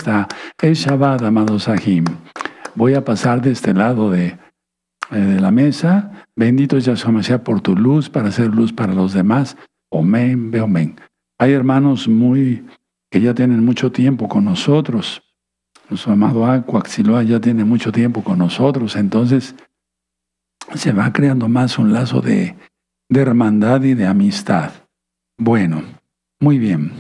está el Shabbat, amados Sahim. Voy a pasar de este lado de la mesa. Bendito es Yahshua Mashiach por tu luz, para hacer luz para los demás. Amén, amén. Hay hermanos que ya tienen mucho tiempo con nosotros. Nuestro amado Aquaxiloa ya tiene mucho tiempo con nosotros. Entonces se va creando más un lazo de hermandad y de amistad. Bueno, muy bien.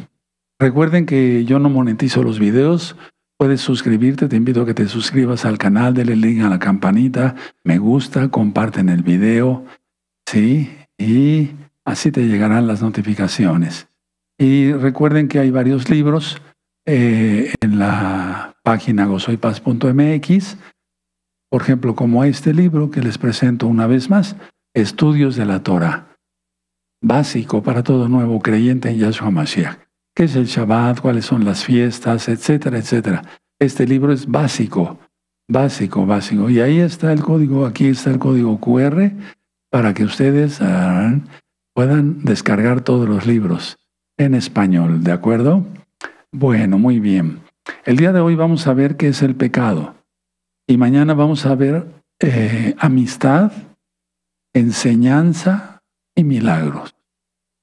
Recuerden que yo no monetizo los videos. Puedes suscribirte, te invito a que te suscribas al canal, dale link a la campanita, me gusta, comparten el video, ¿sí? Y así te llegarán las notificaciones. Y recuerden que hay varios libros en la página gozoypaz.mx, por ejemplo, como este libro que les presento una vez más, Estudios de la Torah, básico para todo nuevo creyente en Yahshua Mashiach. ¿Qué es el Shabbat? ¿Cuáles son las fiestas? Etcétera, etcétera. Este libro es básico. Y ahí está el código, aquí está el código QR para que ustedes puedan descargar todos los libros en español, ¿de acuerdo? Bueno, muy bien. El día de hoy vamos a ver qué es el pecado. Y mañana vamos a ver amistad, enseñanza y milagros.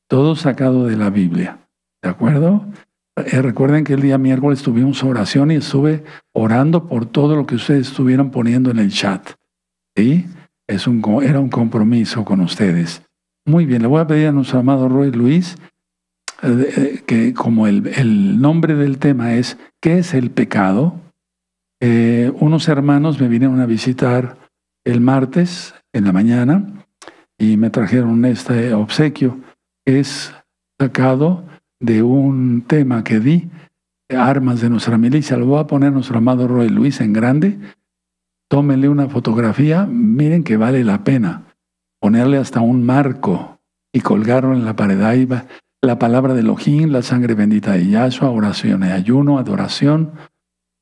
Todo sacado de la Biblia. ¿De acuerdo? Recuerden que el día miércoles tuvimos oración y estuve orando por todo lo que ustedes estuvieran poniendo en el chat. ¿Sí? Era un compromiso con ustedes. Muy bien, le voy a pedir a nuestro amado Roy Luis que como el nombre del tema es ¿qué es el pecado? Unos hermanos me vinieron a visitar el martes en la mañana y me trajeron este obsequio. Es sacado de un tema que di, armas de nuestra milicia. Lo voy a poner nuestro amado Roy Luis en grande. Tómenle una fotografía, miren que vale la pena ponerle hasta un marco y colgarlo en la pared. Ahí va la palabra de Elohim, la sangre bendita de Yahshua, oración y ayuno, adoración,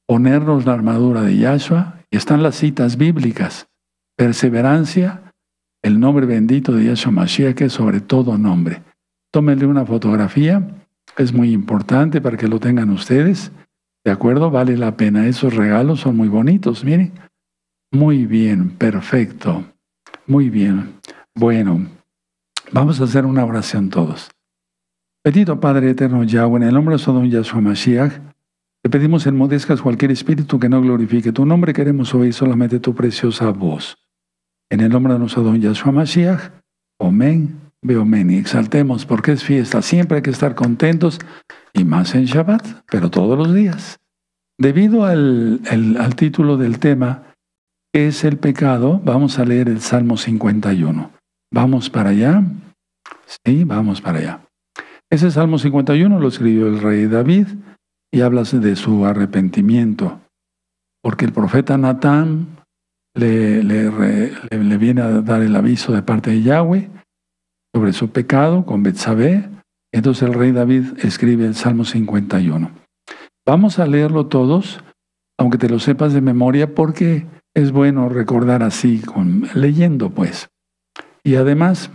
ponernos la armadura de Yahshua, y están las citas bíblicas, perseverancia, el nombre bendito de Yahshua Mashiach, que es sobre todo nombre. Tómenle una fotografía. Es muy importante para que lo tengan ustedes. ¿De acuerdo? Vale la pena. Esos regalos son muy bonitos, miren. Muy bien, perfecto. Muy bien. Bueno, vamos a hacer una oración todos. Bendito Padre eterno Yahweh, en el nombre de Sodom Yahshua Mashiach, te pedimos enmudezcas cualquier espíritu que no glorifique tu nombre. Queremos oír solamente tu preciosa voz. En el nombre de nuestro Sodom Yahshua Mashiach. Amén. Amén. Y exaltemos porque es fiesta. Siempre hay que estar contentos y más en Shabbat, pero todos los días. Debido al título del tema, ¿qué es el pecado? Vamos a leer el Salmo 51. ¿Vamos para allá? Sí, vamos para allá. Ese Salmo 51 lo escribió el rey David y habla de su arrepentimiento, porque el profeta Natán le viene a dar el aviso de parte de Yahweh sobre su pecado con Betsabé. Entonces el rey David escribe el Salmo 51. Vamos a leerlo todos, aunque te lo sepas de memoria, porque es bueno recordar así, leyendo pues. Y además,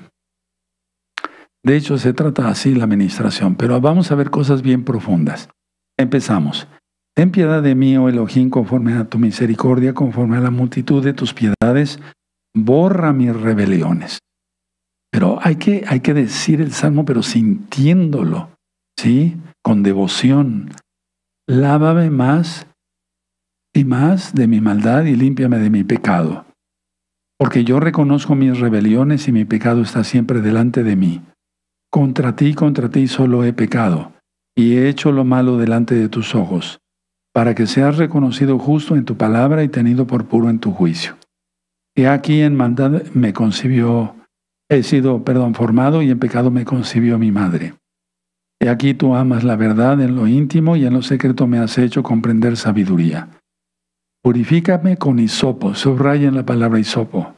de hecho se trata así la administración, pero vamos a ver cosas bien profundas. Empezamos. Ten piedad de mí, oh Elohim, conforme a tu misericordia, conforme a la multitud de tus piedades, borra mis rebeliones. Pero hay que decir el Salmo, pero sintiéndolo, ¿sí? Con devoción. Lávame más y más de mi maldad y límpiame de mi pecado. Porque yo reconozco mis rebeliones y mi pecado está siempre delante de mí. Contra ti solo he pecado y he hecho lo malo delante de tus ojos, para que seas reconocido justo en tu palabra y tenido por puro en tu juicio. He aquí en maldad me concibió. He sido, formado y en pecado me concibió mi madre. He aquí tú amas la verdad en lo íntimo y en lo secreto me has hecho comprender sabiduría. Purifícame con hisopo, subraya en la palabra hisopo,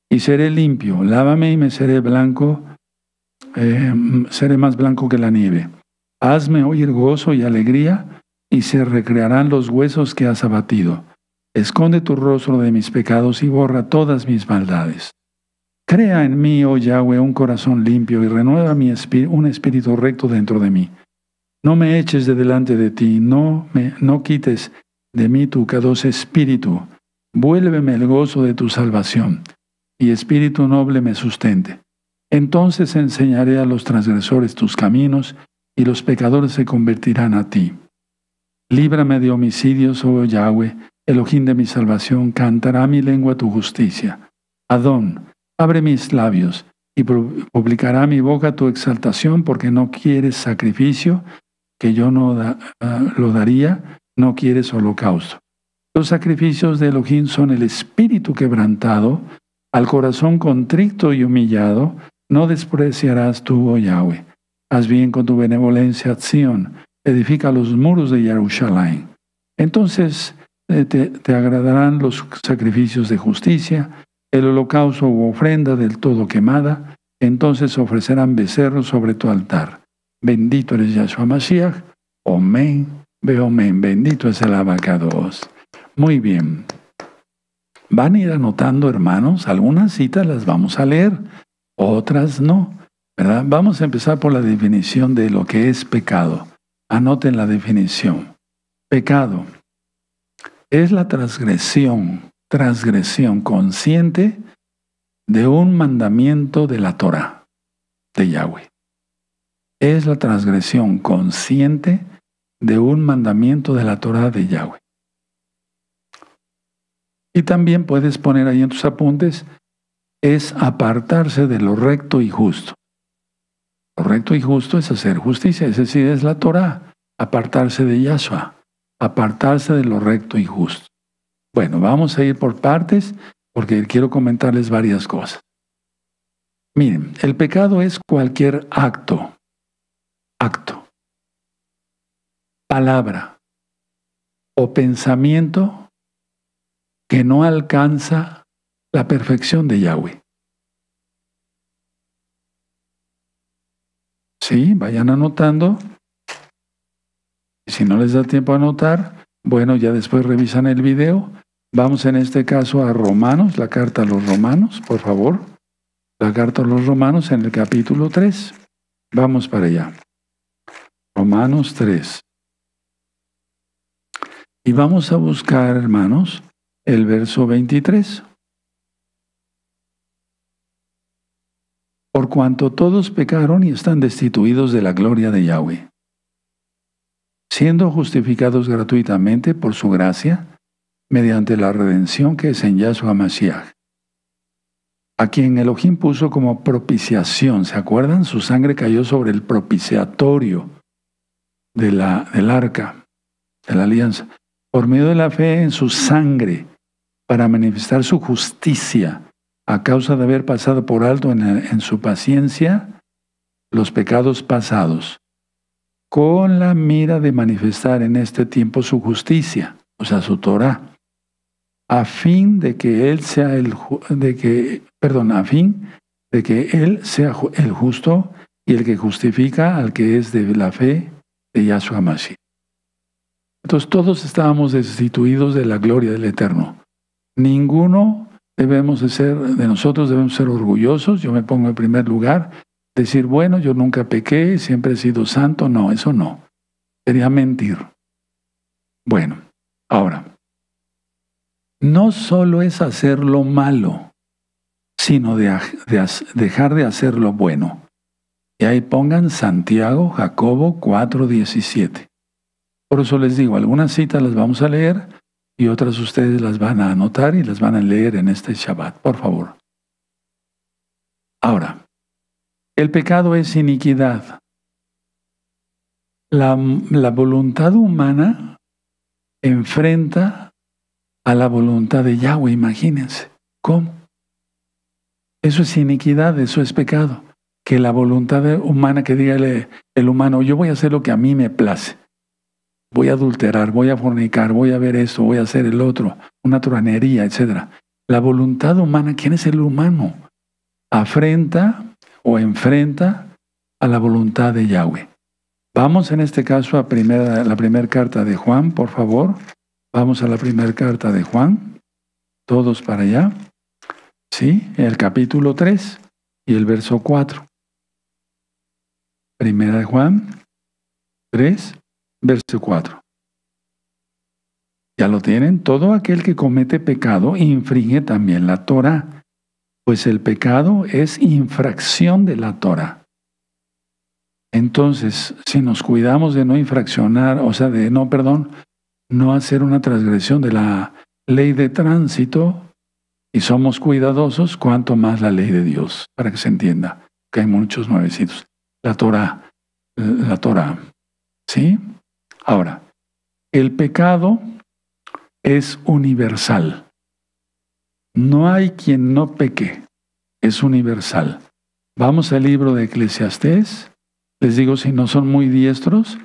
y seré limpio. Lávame y me seré blanco, seré más blanco que la nieve. Hazme oír gozo y alegría, y se recrearán los huesos que has abatido. Esconde tu rostro de mis pecados y borra todas mis maldades. Crea en mí, oh Yahweh, un corazón limpio y renueva un espíritu recto dentro de mí. No me eches de delante de ti, no quites de mí tu Kadosh espíritu. Vuélveme el gozo de tu salvación, y espíritu noble me sustente. Entonces enseñaré a los transgresores tus caminos, y los pecadores se convertirán a ti. Líbrame de homicidios, oh Yahweh, Elohim de mi salvación, cantará mi lengua tu justicia. Adón, abre mis labios, y publicará mi boca tu exaltación, porque no quieres sacrificio, que yo no lo daría, no quieres holocausto. Los sacrificios de Elohim son el espíritu quebrantado, al corazón contrito y humillado, no despreciarás tú, oh Yahweh. Haz bien con tu benevolencia, Zion, edifica los muros de Jerusalén. Entonces te agradarán los sacrificios de justicia, el holocausto u ofrenda del todo quemada, entonces ofrecerán becerros sobre tu altar. Bendito eres Yahshua Mashiach, Omen, Beomen, bendito es el Abacados. Muy bien. Van a ir anotando, hermanos, algunas citas las vamos a leer, otras no, ¿verdad? Vamos a empezar por la definición de lo que es pecado. Anoten la definición. Pecado es la transgresión consciente de un mandamiento de la Torah de Yahweh. Es la transgresión consciente de un mandamiento de la Torah de Yahweh. Y también puedes poner ahí en tus apuntes, es apartarse de lo recto y justo. Lo recto y justo es hacer justicia, es decir, es la Torah, apartarse de Yahshua, apartarse de lo recto y justo. Bueno, vamos a ir por partes porque quiero comentarles varias cosas. Miren, el pecado es cualquier acto, palabra o pensamiento que no alcanza la perfección de Yahweh. Sí, vayan anotando. Y si no les da tiempo a anotar, bueno, ya después revisan el video. Vamos en este caso a Romanos, la carta a los Romanos, por favor. La carta a los Romanos en el capítulo 3. Vamos para allá. Romanos 3. Y vamos a buscar, hermanos, el verso 23. Por cuanto todos pecaron y están destituidos de la gloria de Yahweh, siendo justificados gratuitamente por su gracia, mediante la redención que es en Yahshua Mashiach, a quien Elohim puso como propiciación. ¿Se acuerdan? Su sangre cayó sobre el propiciatorio del arca, de la alianza, por medio de la fe en su sangre, para manifestar su justicia, a causa de haber pasado por alto en su paciencia los pecados pasados, con la mira de manifestar en este tiempo su justicia, o sea, su Torah, a fin de que Él sea el justo y el que justifica al que es de la fe de Yahshua Mashiach. Entonces todos estábamos destituidos de la gloria del Eterno. Ninguno de nosotros debemos ser orgullosos. Yo me pongo en primer lugar, decir, bueno, yo nunca pequé, siempre he sido santo. No, eso no. Sería mentir. Bueno, ahora, no solo es hacer lo malo, sino dejar de hacer lo bueno. Y ahí pongan Santiago, Jacobo 4:17. Por eso les digo, algunas citas las vamos a leer y otras ustedes las van a anotar y las van a leer en este Shabbat, por favor. Ahora, el pecado es iniquidad. La voluntad humana enfrenta a la voluntad de Yahweh, imagínense. ¿Cómo? Eso es iniquidad, eso es pecado. Que la voluntad humana, que diga el humano, yo voy a hacer lo que a mí me place. Voy a adulterar, voy a fornicar, voy a ver esto, voy a hacer el otro, una truhanería, etc. La voluntad humana, ¿quién es el humano? Afrenta o enfrenta a la voluntad de Yahweh. Vamos en este caso a la primera carta de Juan, por favor. Vamos a la primera carta de Juan. Todos para allá. Sí, el capítulo 3 y el verso 4. Primera de Juan, 3, verso 4. ¿Ya lo tienen? Todo aquel que comete pecado infringe también la Torá, pues el pecado es infracción de la Torá. Entonces, si nos cuidamos de no infraccionar, o sea, no hacer una transgresión de la ley de tránsito y somos cuidadosos, cuanto más la ley de Dios, para que se entienda, que hay muchos nuevecitos. La Torá, ¿sí? Ahora, el pecado es universal. No hay quien no peque, es universal. Vamos al libro de Eclesiastés. Les digo, si no son muy diestros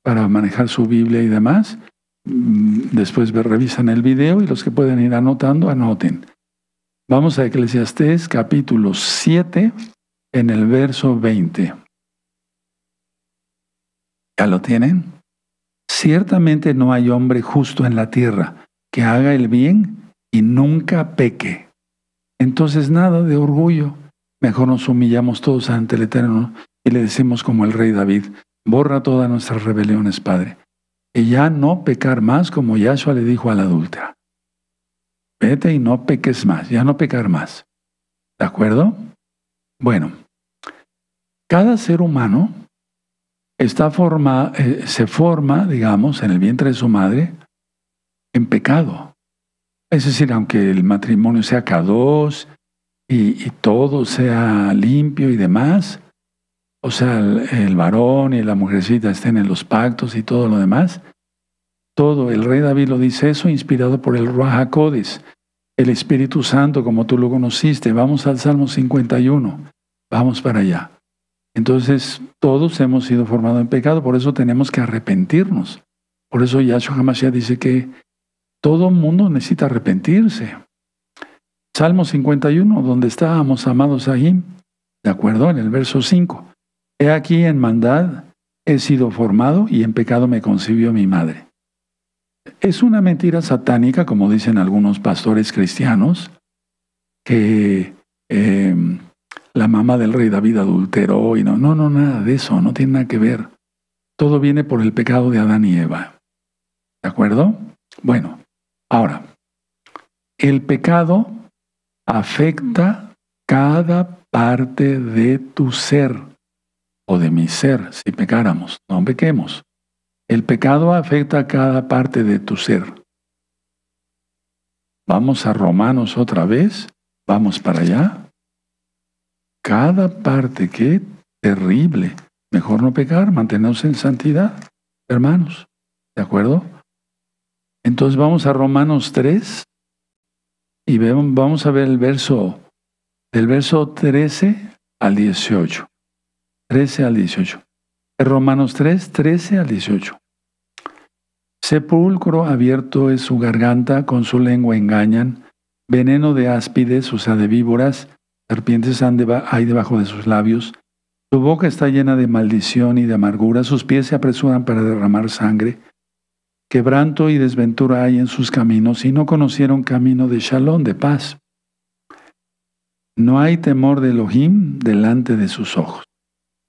para manejar su Biblia y demás, después revisan el video y los que pueden ir anotando, anoten. Vamos a Eclesiastés capítulo 7 en el verso 20. ¿Ya lo tienen? Ciertamente no hay hombre justo en la tierra que haga el bien y nunca peque. Entonces nada de orgullo. Mejor nos humillamos todos ante el Eterno y le decimos como el rey David, borra todas nuestras rebeliones, Padre, y ya no pecar más como Yahshua le dijo a la adúltera. Vete y no peques más, ya no pecar más. ¿De acuerdo? Bueno, cada ser humano se forma, digamos, en el vientre de su madre en pecado. Es decir, aunque el matrimonio sea K2 y todo sea limpio y demás, o sea, el varón y la mujercita estén en los pactos y todo lo demás, todo, el rey David lo dice eso, inspirado por el Ruach HaKodesh, el Espíritu Santo, como tú lo conociste. Vamos al Salmo 51, vamos para allá. Entonces, todos hemos sido formados en pecado, por eso tenemos que arrepentirnos. Por eso Yahshua HaMashiach dice que todo mundo necesita arrepentirse. Salmo 51, donde estábamos, amados ahí, ¿de acuerdo? En el verso 5. He aquí en maldad he sido formado y en pecado me concibió mi madre. Es una mentira satánica, como dicen algunos pastores cristianos, que la mamá del rey David adulteró y no, nada de eso, no tiene nada que ver. Todo viene por el pecado de Adán y Eva. ¿De acuerdo? Bueno, ahora, el pecado afecta cada parte de tu ser o de mi ser, si pecáramos, no pequemos. El pecado afecta a cada parte de tu ser. Vamos a Romanos otra vez, vamos para allá. Cada parte, qué terrible. Mejor no pecar, mantenernos en santidad, hermanos. ¿De acuerdo? Entonces vamos a Romanos 3 y vamos a ver del verso 13 al 18. 13 al 18. Romanos 3, 13 al 18. Sepulcro abierto es su garganta, con su lengua engañan, veneno de áspides, o sea, de víboras, serpientes hay debajo de sus labios, su boca está llena de maldición y de amargura, sus pies se apresuran para derramar sangre, quebranto y desventura hay en sus caminos, y no conocieron camino de shalom, de paz. No hay temor de Elohim delante de sus ojos.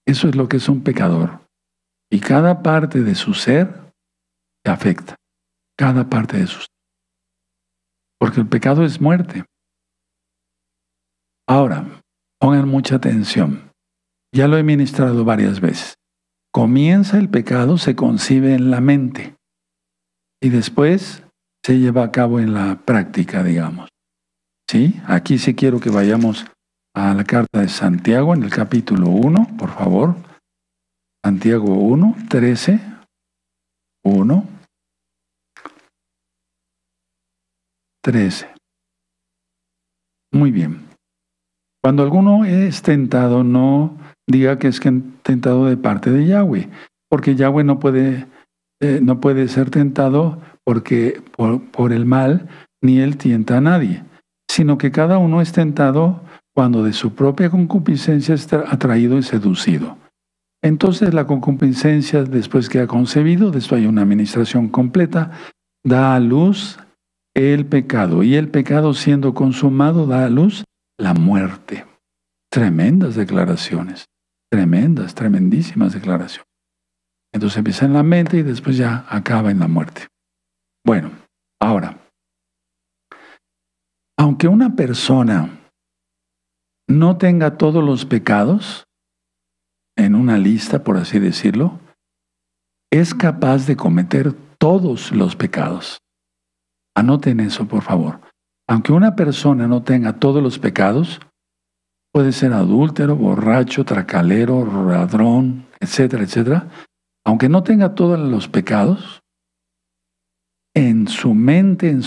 Eso es lo que es un pecador. Y cada parte de su ser se afecta. Cada parte de su ser. Porque el pecado es muerte. Ahora, pongan mucha atención. Ya lo he ministrado varias veces. Comienza el pecado, se concibe en la mente. Y después se lleva a cabo en la práctica, digamos. ¿Sí? Aquí sí quiero que vayamos a la carta de Santiago en el capítulo 1, por favor. Santiago 1, 13, 1, 13. Muy bien. Cuando alguno es tentado, no diga que es tentado de parte de Yahweh, porque Yahweh no puede ser tentado por el mal, ni él tienta a nadie, sino que cada uno es tentado cuando de su propia concupiscencia está atraído y seducido. Entonces la concupiscencia, después que ha concebido, después hay una administración completa, da a luz el pecado, y el pecado siendo consumado da a luz la muerte. Tremendas declaraciones, tremendísimas declaraciones. Entonces empieza en la mente y después ya acaba en la muerte. Bueno, ahora, aunque una persona no tenga todos los pecados en una lista, por así decirlo, es capaz de cometer todos los pecados. Anoten eso, por favor. Aunque una persona no tenga todos los pecados, puede ser adúltero, borracho, tracalero, ladrón, etcétera, etcétera. Aunque no tenga todos los pecados, en su mente,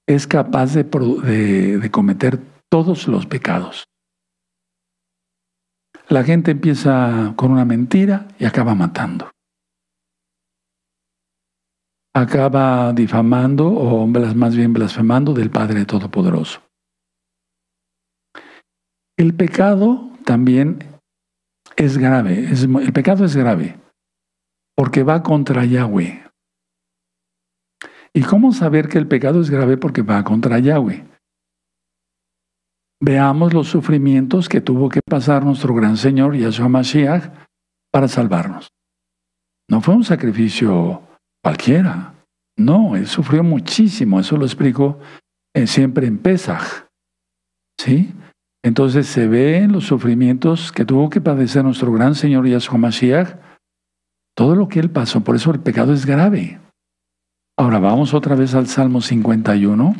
es capaz de cometer todos los pecados. La gente empieza con una mentira y acaba matando. Acaba difamando o más bien blasfemando del Padre Todopoderoso. El pecado también es grave. El pecado es grave porque va contra Yahweh. ¿Y cómo saber que el pecado es grave porque va contra Yahweh? Veamos los sufrimientos que tuvo que pasar nuestro gran Señor Yahshua Mashiach para salvarnos. No fue un sacrificio cualquiera. No, Él sufrió muchísimo. Eso lo explico siempre en Pesaj. ¿Sí? Entonces se ven los sufrimientos que tuvo que padecer nuestro gran Señor Yahshua Mashiach. Todo lo que Él pasó. Por eso el pecado es grave. Ahora vamos otra vez al Salmo 51.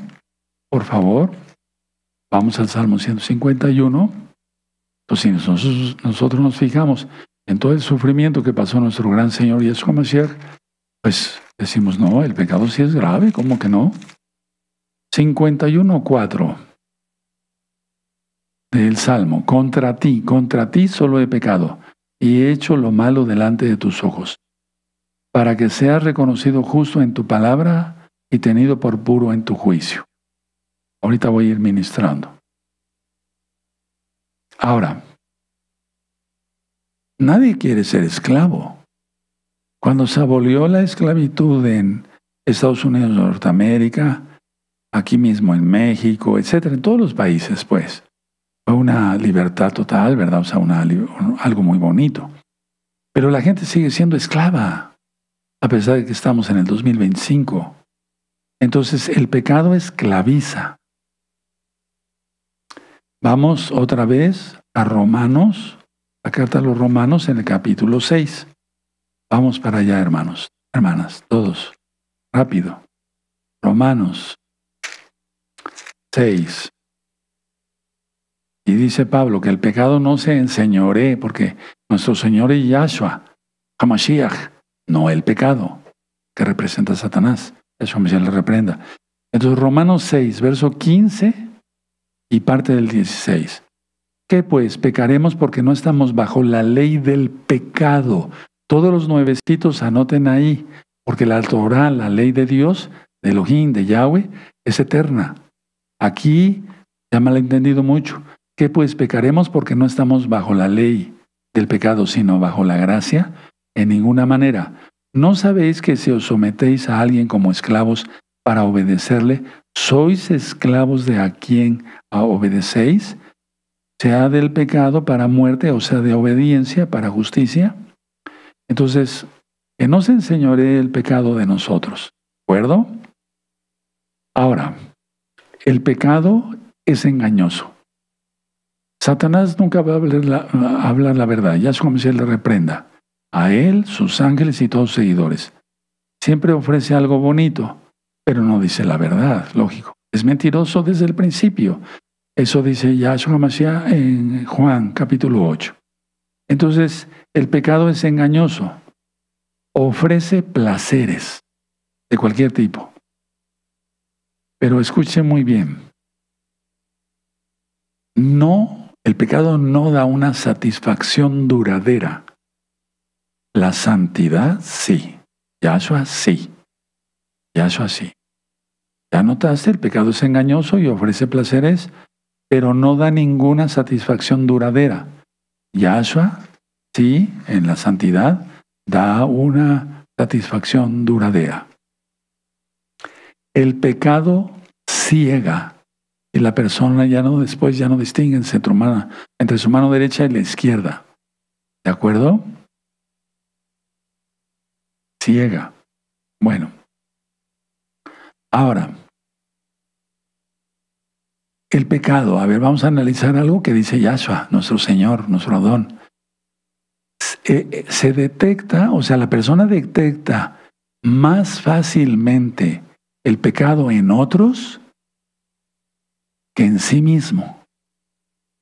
Por favor. Vamos al Salmo 151. Entonces, si nosotros nos fijamos en todo el sufrimiento que pasó nuestro gran Señor Yahshua Mashiach, pues decimos, no, el pecado sí es grave, ¿cómo que no? 51:4 del Salmo. Contra ti solo he pecado, y he hecho lo malo delante de tus ojos, para que seas reconocido justo en tu palabra y tenido por puro en tu juicio. Ahorita voy a ir ministrando. Ahora, nadie quiere ser esclavo. Cuando se abolió la esclavitud en Estados Unidos, Norteamérica, aquí mismo en México, etcétera, en todos los países, pues, fue una libertad total, ¿verdad? O sea, algo muy bonito. Pero la gente sigue siendo esclava, a pesar de que estamos en el 2025. Entonces, el pecado esclaviza. Vamos otra vez a Romanos, la carta a los Romanos en el capítulo 6. Vamos para allá, hermanos, hermanas, todos, rápido. Romanos 6. Y dice Pablo que el pecado no se enseñoree, porque nuestro Señor es Yahshua, HaMashiach, no el pecado, que representa a Satanás. Yahshua Mashiach le reprenda. Entonces, Romanos 6, verso 15 y parte del 16. ¿Qué pues? Pecaremos porque no estamos bajo la ley del pecado. Todos los nuevecitos anoten ahí, porque la Torah, la ley de Dios, de Elohim, de Yahweh, es eterna. Aquí ya malentendido mucho. ¿Qué pues? Pecaremos porque no estamos bajo la ley del pecado, sino bajo la gracia. En ninguna manera. ¿No sabéis que si os sometéis a alguien como esclavos para obedecerle, sois esclavos de a quien obedecéis? Sea del pecado para muerte o sea de obediencia para justicia. Entonces, que no se enseñoree el pecado de nosotros. ¿De acuerdo? Ahora, el pecado es engañoso. Satanás nunca va a hablar la verdad. Yahshua Mashiach le reprenda. A él, sus ángeles y todos sus seguidores. Siempre ofrece algo bonito, pero no dice la verdad, lógico. Es mentiroso desde el principio. Eso dice Yahshua Mashiach en Juan capítulo 8. Entonces, el pecado es engañoso. Ofrece placeres de cualquier tipo. Pero escuche muy bien. El pecado no da una satisfacción duradera. La santidad, sí. Yahshua, sí. Yahshua, sí. ¿Ya notaste? El pecado es engañoso y ofrece placeres, pero no da ninguna satisfacción duradera. Yahshua, sí, en la santidad, da una satisfacción duradera. El pecado ciega y la persona después ya no distingue entre su mano derecha y la izquierda. ¿De acuerdo? ciega. Bueno, ahora, el pecado. A ver, vamos a analizar algo que dice Yahshua, nuestro Señor, nuestro Adón. Se detecta, o sea, la persona detecta más fácilmente el pecado en otros que en sí mismo.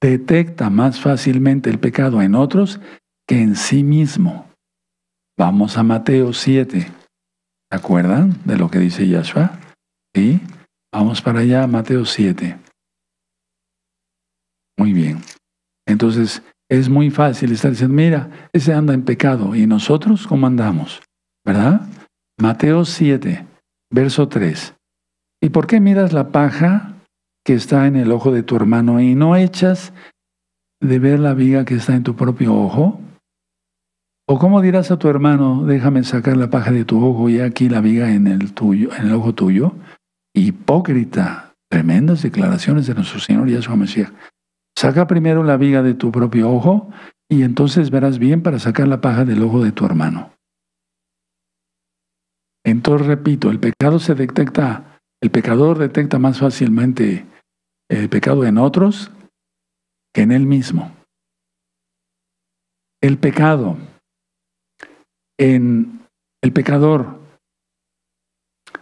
Detecta más fácilmente el pecado en otros que en sí mismo. Vamos a Mateo 7. ¿Se acuerdan de lo que dice Yahshua? Sí. Vamos para allá, Mateo 7. Muy bien. Entonces, es muy fácil estar diciendo, mira, ese anda en pecado. ¿Y nosotros cómo andamos? ¿Verdad? Mateo 7, verso 3. ¿Y por qué miras la paja que está en el ojo de tu hermano y no echas de ver la viga que está en tu propio ojo? ¿O cómo dirás a tu hermano, déjame sacar la paja de tu ojo y aquí la viga en el tuyo, en el ojo tuyo? Hipócrita. Tremendas declaraciones de nuestro Señor Yahshua Mashiach. Saca primero la viga de tu propio ojo y entonces verás bien para sacar la paja del ojo de tu hermano. Entonces, repito, el pecador detecta más fácilmente el pecado en otros que en él mismo. El pecador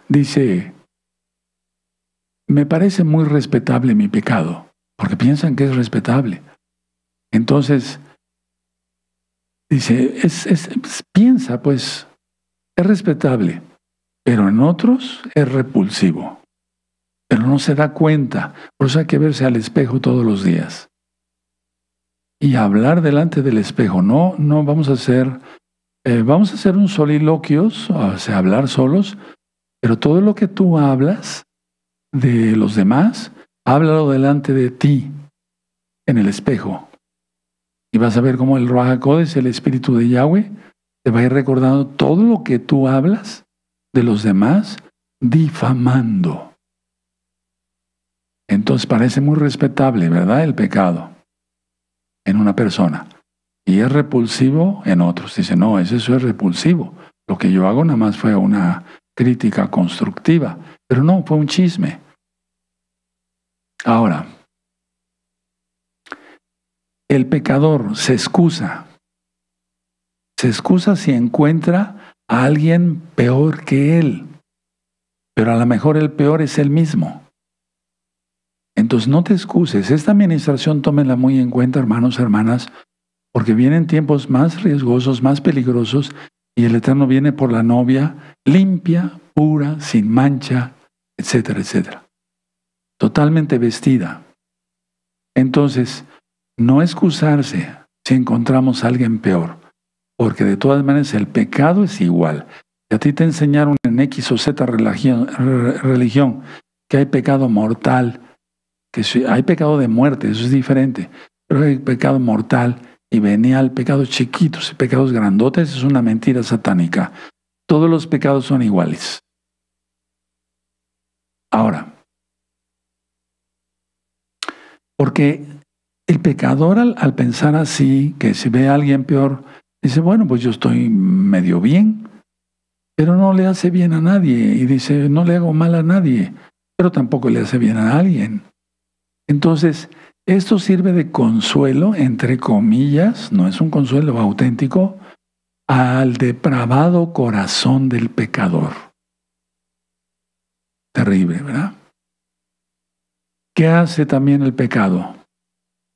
dice, me parece muy respetable mi pecado, porque piensan que es respetable. Entonces, dice, piensa, pues, es respetable, pero en otros es repulsivo. Pero no se da cuenta. Por eso hay que verse al espejo todos los días. Y hablar delante del espejo. No vamos a hacer un soliloquios, o sea, hablar solos, pero todo lo que tú hablas de los demás, háblalo delante de ti, en el espejo. Y vas a ver cómo el Ruach HaKodesh, el Espíritu de Yahweh, te va a ir recordando todo lo que tú hablas de los demás, difamando. Entonces parece muy respetable, ¿verdad? El pecado en una persona. Y es repulsivo en otros. Dice, no, eso es repulsivo. Lo que yo hago nada más fue una crítica constructiva. Pero no, fue un chisme. Ahora, el pecador se excusa. Se excusa si encuentra a alguien peor que él. Pero a lo mejor el peor es él mismo. Entonces no te excuses. Esta administración tómenla muy en cuenta, hermanos, hermanas, porque vienen tiempos más riesgosos, más peligrosos, y el Eterno viene por la novia limpia, pura, sin mancha, etcétera, etcétera. Totalmente vestida. Entonces, no excusarse si encontramos a alguien peor, porque de todas maneras el pecado es igual. Y a ti te enseñaron en X o Z religión que hay pecado mortal, que hay pecado de muerte, eso es diferente, pero hay pecado mortal y venial, pecados chiquitos y pecados grandotes, es una mentira satánica. Todos los pecados son iguales. Ahora, porque el pecador al pensar así, que si ve a alguien peor, dice, bueno, pues yo estoy medio bien, pero no le hace bien a nadie. Y dice, no le hago mal a nadie, pero tampoco le hace bien a alguien. Entonces, esto sirve de consuelo, entre comillas, no es un consuelo auténtico, al depravado corazón del pecador. Terrible, ¿verdad? ¿Qué hace también el pecado?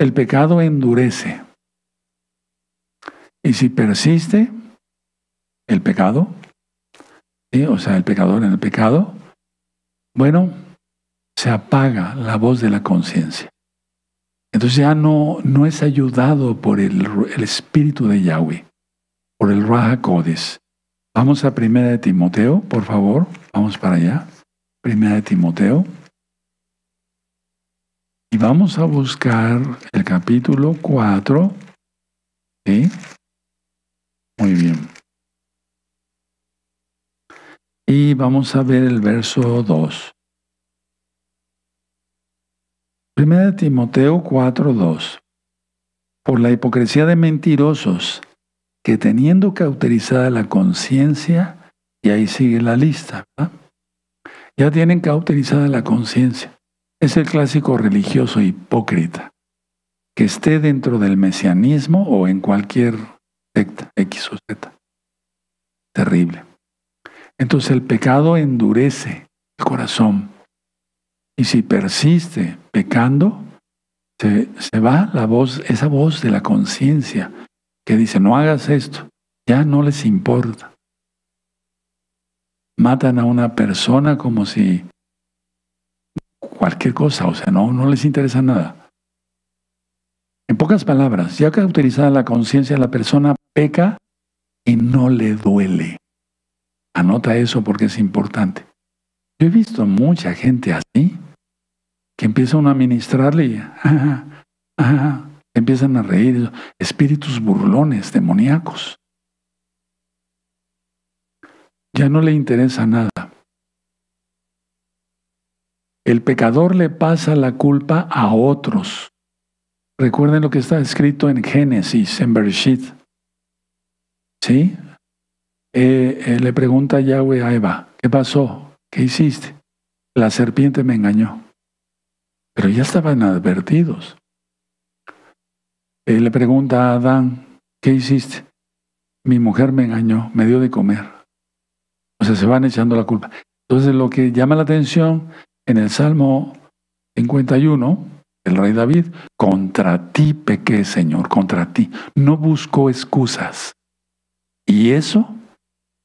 El pecado endurece. Y si persiste el pecado, ¿sí? O sea, el pecador en el pecado, bueno, se apaga la voz de la conciencia. Entonces ya no es ayudado por el Espíritu de Yahweh, por el Ruach HaKodesh. Vamos a 1 de Timoteo, por favor. Vamos para allá. 1 de Timoteo. Y vamos a buscar el capítulo 4. ¿Sí? Muy bien. Y vamos a ver el verso 2. 1 de Timoteo 4:2. Por la hipocresía de mentirosos, que teniendo cauterizada la conciencia, Y ahí sigue la lista, ¿verdad? Ya tienen cauterizada la conciencia. Es el clásico religioso hipócrita, que esté dentro del mesianismo o en cualquier secta, X o Z. Terrible. Entonces el pecado endurece el corazón. Y si persiste pecando, se va la voz, esa voz de la conciencia que dice, no hagas esto, ya no les importa. Matan a una persona como si cualquier cosa, o sea, no les interesa nada. En pocas palabras, ya que utilizada la conciencia, la persona peca y no le duele. Anota eso porque es importante. Yo he visto mucha gente así, que empieza uno a ministrarle y empiezan a reír. Espíritus burlones, demoníacos. Ya no le interesa nada. El pecador le pasa la culpa a otros. Recuerden lo que está escrito en Génesis, en Bereshit. ¿Sí? Le pregunta Yahweh a Eva, ¿qué pasó? ¿Qué hiciste? La serpiente me engañó. Pero ya estaban advertidos. Le pregunta a Adán, ¿qué hiciste? Mi mujer me engañó, me dio de comer. O sea, se van echando la culpa. Entonces lo que llama la atención en el Salmo 51, el rey David, contra ti pequé, Señor, contra ti. No buscó excusas. Y eso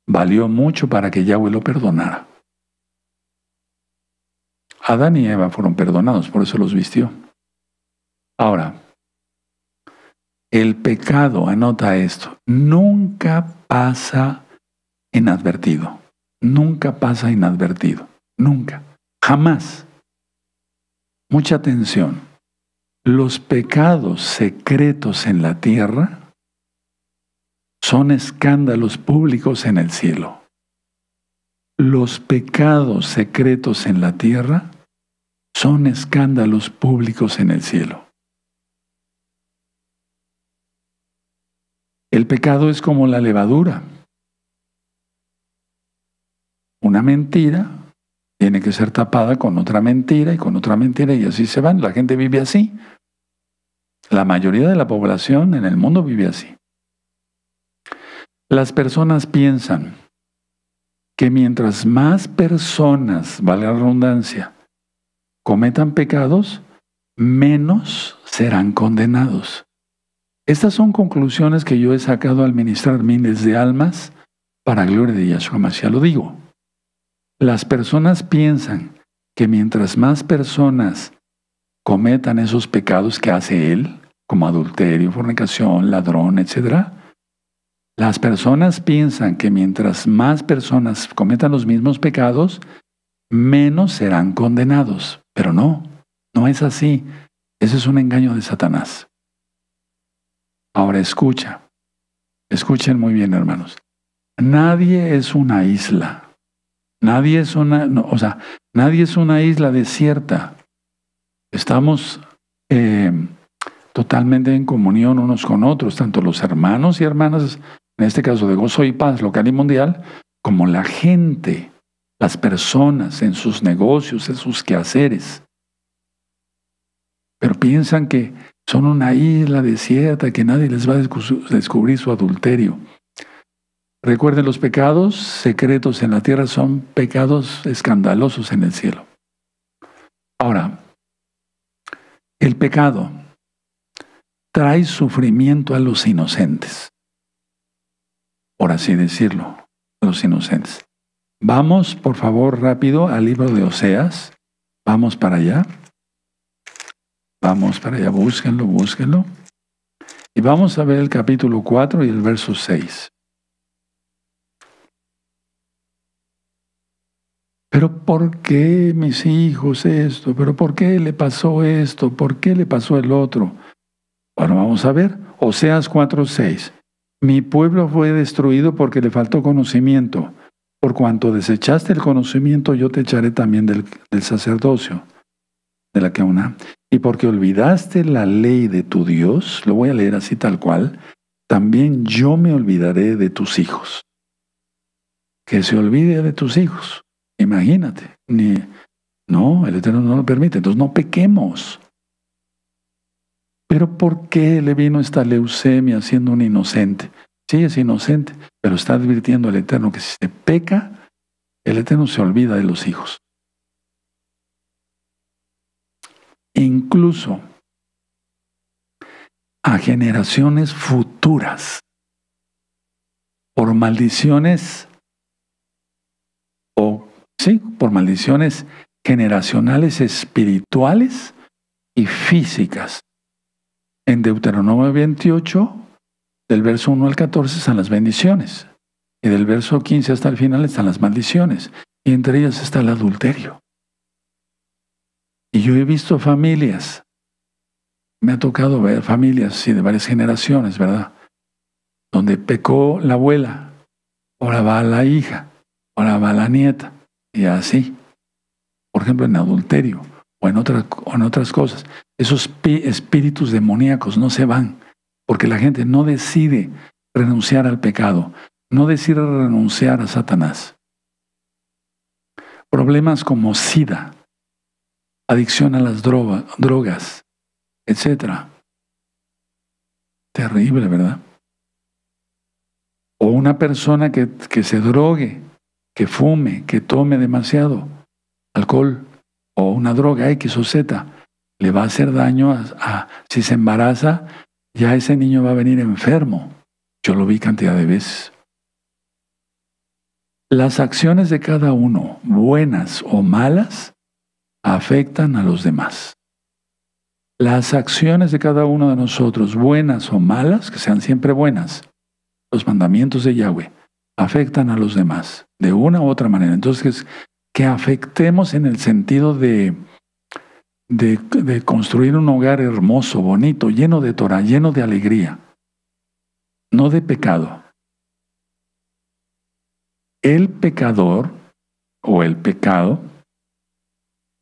valió mucho para que Yahweh lo perdonara. Adán y Eva fueron perdonados, por eso los vistió. Ahora, el pecado, anota esto, nunca pasa inadvertido. Nunca pasa inadvertido. Nunca. Jamás. Mucha atención. Los pecados secretos en la tierra son escándalos públicos en el cielo. Los pecados secretos en la tierra son escándalos públicos en el cielo. El pecado es como la levadura. Una mentira tiene que ser tapada con otra mentira y con otra mentira y así se van. La gente vive así. La mayoría de la población en el mundo vive así. Las personas piensan que mientras más personas, valga la redundancia, cometan pecados, menos serán condenados. Estas son conclusiones que yo he sacado al ministrar miles de almas para gloria de Yahshua Mashiach. Lo digo. Las personas piensan que mientras más personas cometan esos pecados que hace él, como adulterio, fornicación, ladrón, etc., las personas piensan que mientras más personas cometan los mismos pecados, menos serán condenados. Pero no es así. Ese es un engaño de Satanás. Ahora escuchen muy bien, hermanos. Nadie es una isla. Nadie es una isla desierta. Estamos totalmente en comunión unos con otros, tanto los hermanos y hermanas, en este caso de Gozo y Paz local y mundial, como la gente, las personas en sus negocios, en sus quehaceres. Pero piensan que son una isla desierta, que nadie les va a descubrir su adulterio. Recuerden, los pecados secretos en la tierra son pecados escandalosos en el cielo. Ahora, el pecado trae sufrimiento a los inocentes. Por así decirlo, a los inocentes. Vamos, por favor, rápido al libro de Oseas. Vamos para allá. Vamos para allá, búsquenlo. Y vamos a ver el capítulo 4 y el verso 6. ¿Pero por qué mis hijos esto? ¿Pero por qué le pasó esto? ¿Por qué le pasó el otro? Bueno, vamos a ver. Oseas 4:6. Mi pueblo fue destruido porque le faltó conocimiento. Por cuanto desechaste el conocimiento, yo te echaré también del sacerdocio, de la Keuna. Y porque olvidaste la ley de tu Dios, lo voy a leer así tal cual, también yo me olvidaré de tus hijos. que se olvide de tus hijos. Imagínate. No, el Eterno no lo permite. Entonces no pequemos. Pero ¿por qué le vino esta leucemia siendo un inocente? Sí, es inocente, pero está advirtiendo al Eterno que si se peca, el Eterno se olvida de los hijos. Incluso a generaciones futuras, por maldiciones, por maldiciones generacionales espirituales y físicas. En Deuteronomio 28, del verso 1 al 14 están las bendiciones, y del verso 15 hasta el final están las maldiciones, y entre ellas está el adulterio. Y yo he visto familias, me ha tocado ver familias, sí, de varias generaciones, ¿verdad? Donde pecó la abuela, ahora va la hija, ahora va la nieta, y así. Por ejemplo, en adulterio o en otras cosas. Esos espíritus demoníacos no se van, porque la gente no decide renunciar al pecado, no decide renunciar a Satanás. Problemas como SIDA, adicción a las drogas, etc. Terrible, ¿verdad? O una persona que se drogue, que fume, que tome demasiado alcohol o una droga X o Z, le va a hacer daño si se embaraza, ya ese niño va a venir enfermo. Yo lo vi cantidad de veces. Las acciones de cada uno, buenas o malas, afectan a los demás. Las acciones de cada uno de nosotros, buenas o malas, que sean siempre buenas, los mandamientos de Yahweh, afectan a los demás de una u otra manera. Entonces, que afectemos en el sentido de construir un hogar hermoso, bonito, lleno de Torah, lleno de alegría, no de pecado. El pecador o el pecado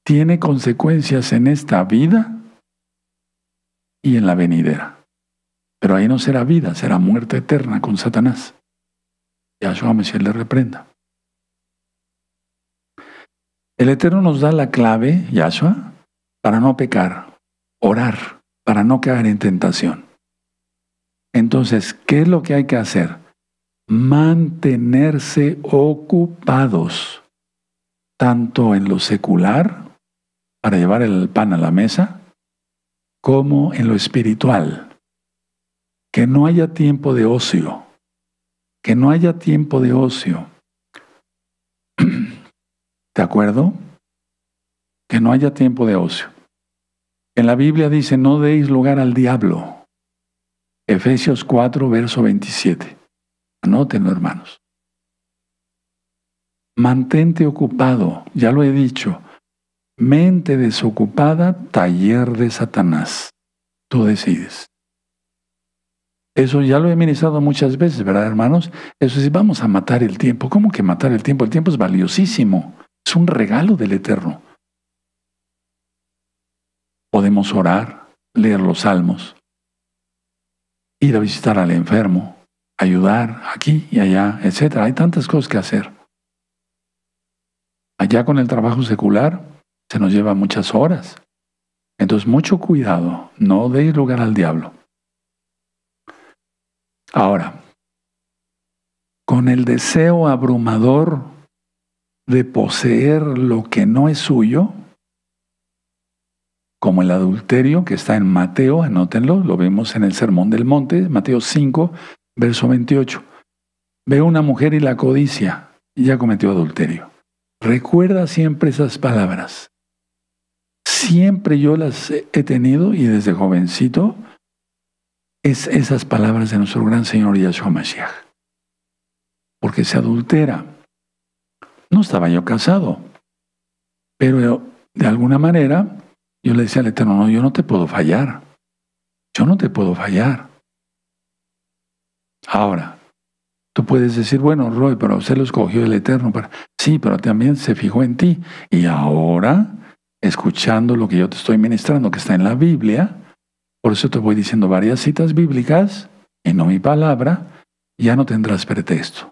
tiene consecuencias en esta vida y en la venidera. Pero ahí no será vida, será muerte eterna con Satanás. Yahshua Mesías le reprenda. El Eterno nos da la clave, Yahshua, para no pecar, orar, para no caer en tentación. Entonces, ¿qué es lo que hay que hacer? Mantenerse ocupados, tanto en lo secular, para llevar el pan a la mesa, como en lo espiritual. Que no haya tiempo de ocio. Que no haya tiempo de ocio. ¿De acuerdo? Que no haya tiempo de ocio. En la Biblia dice, no deis lugar al diablo. Efesios 4, verso 27. Anótenlo, hermanos. Mantente ocupado, ya lo he dicho. Mente desocupada, taller de Satanás. Tú decides. Eso ya lo he ministrado muchas veces, ¿verdad, hermanos? Eso sí, vamos a matar el tiempo. ¿Cómo que matar el tiempo? El tiempo es valiosísimo. Es un regalo del Eterno. Podemos orar, leer los salmos, ir a visitar al enfermo, ayudar aquí y allá, etc. Hay tantas cosas que hacer. Allá con el trabajo secular se nos lleva muchas horas. Entonces, mucho cuidado, no deis lugar al diablo. Ahora, con el deseo abrumador de poseer lo que no es suyo, como el adulterio que está en Mateo, anótenlo, lo vemos en el Sermón del Monte, Mateo 5, verso 28. Ve una mujer y la codicia, y ya cometió adulterio. Recuerda siempre esas palabras. Siempre yo las he tenido y desde jovencito es esas palabras de nuestro gran Señor Yahshua Mashiach. Porque se adultera. No estaba yo casado, pero de alguna manera yo le decía al Eterno, no, yo no te puedo fallar. Yo no te puedo fallar. Ahora, tú puedes decir, bueno, Roy, pero usted lo escogió el Eterno. Sí, pero también se fijó en ti. Y ahora, escuchando lo que yo te estoy ministrando, que está en la Biblia, por eso te voy diciendo varias citas bíblicas, y no mi palabra, ya no tendrás pretexto.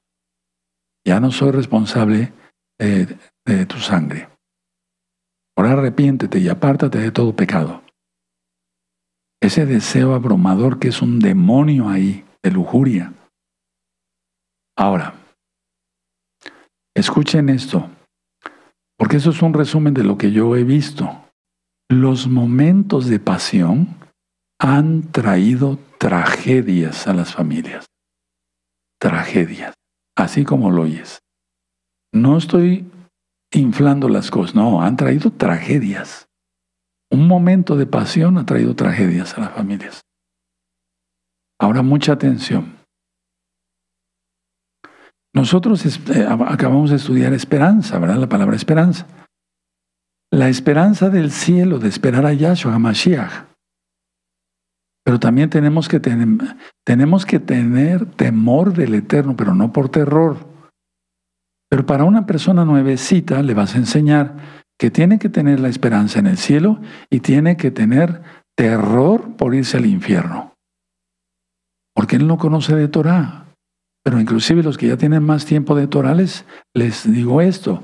Ya no soy responsable de tu sangre. Ahora arrepiéntete y apártate de todo pecado. Ese deseo abrumador que es un demonio ahí, de lujuria. Ahora, escuchen esto, porque eso es un resumen de lo que yo he visto. Los momentos de pasión han traído tragedias a las familias. Tragedias, así como lo oyes. No estoy inflando las cosas, no, han traído tragedias. Un momento de pasión ha traído tragedias a las familias. Ahora, mucha atención. Nosotros acabamos de estudiar esperanza, ¿verdad? La palabra esperanza. La esperanza del cielo, de esperar a Yahshua HaMashiach. Pero también tenemos que tener temor del Eterno, pero no por terror. Pero para una persona nuevecita le vas a enseñar que tiene que tener la esperanza en el cielo y tiene que tener terror por irse al infierno. Porque él no conoce de Torah. Pero inclusive los que ya tienen más tiempo de Torah les digo esto.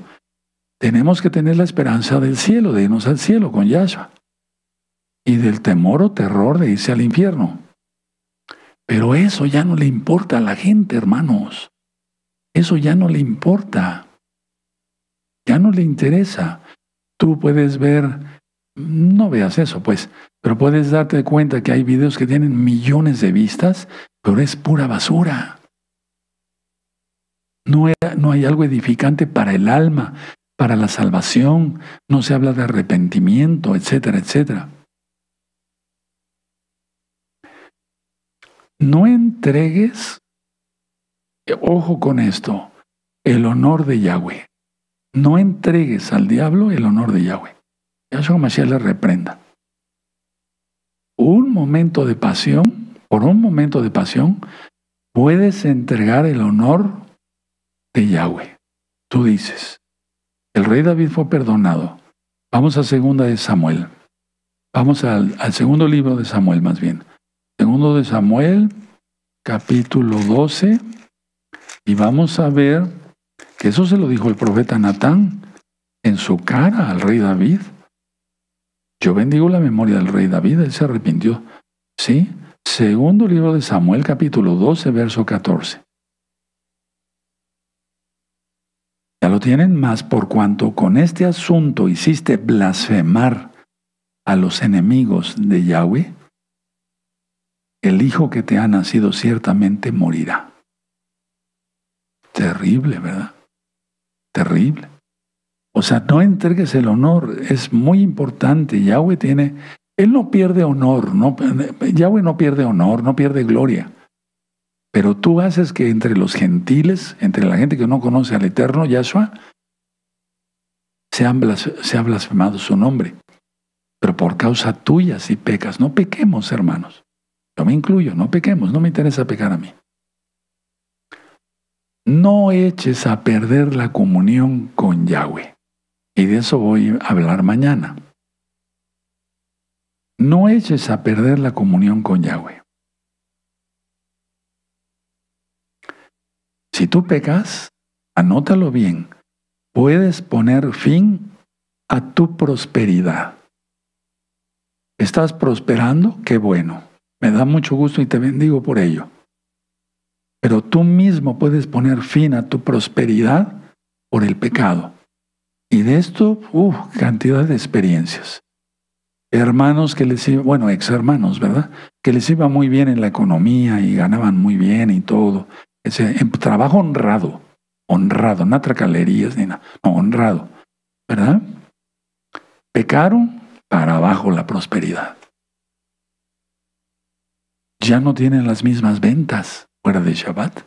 Tenemos que tener la esperanza del cielo, de irnos al cielo con Yahshua. Y del temor o terror de irse al infierno. Pero eso ya no le importa a la gente, hermanos. Eso ya no le importa. Ya no le interesa. Tú puedes ver, no veas eso pues, pero puedes darte cuenta que hay videos que tienen millones de vistas, pero es pura basura. No hay algo edificante para el alma, para la salvación. No se habla de arrepentimiento, etcétera, etcétera. No entregues, ojo con esto, el honor de Yahweh. No entregues al diablo el honor de Yahweh. Yahshua Mashiach le reprenda. Un momento de pasión, por un momento de pasión, puedes entregar el honor de Yahweh. Tú dices, el rey David fue perdonado. Vamos a segunda de Samuel. Vamos al segundo libro de Samuel más bien. Segundo de Samuel, capítulo 12, y vamos a ver que eso se lo dijo el profeta Natán en su cara al rey David. Yo bendigo la memoria del rey David, él se arrepintió. ¿Sí? Segundo libro de Samuel, capítulo 12, verso 14. ¿Ya lo tienen? Más por cuanto con este asunto hiciste blasfemar a los enemigos de Yahweh, el hijo que te ha nacido ciertamente morirá. Terrible, ¿verdad? Terrible. O sea, no entregues el honor, es muy importante. Yahweh él no pierde honor, Yahweh no pierde honor, no pierde gloria. Pero tú haces que entre los gentiles, entre la gente que no conoce al Eterno, Yahshua, se ha blasfemado su nombre. Pero por causa tuya si pecas. No pequemos, hermanos. Yo me incluyo, no pequemos, no me interesa pecar a mí. No eches a perder la comunión con Yahweh. Y de eso voy a hablar mañana. No eches a perder la comunión con Yahweh. Si tú pecas, anótalo bien, puedes poner fin a tu prosperidad. ¿Estás prosperando? Qué bueno. Me da mucho gusto y te bendigo por ello. Pero tú mismo puedes poner fin a tu prosperidad por el pecado. Y de esto, cantidad de experiencias. Hermanos que les iba, bueno, ex hermanos, ¿verdad? Que les iba muy bien en la economía y ganaban muy bien y todo. Trabajo honrado, no tracalerías ni nada, no, honrado, ¿verdad? Pecaron, para abajo la prosperidad. Ya no tienen las mismas ventas fuera de Shabbat.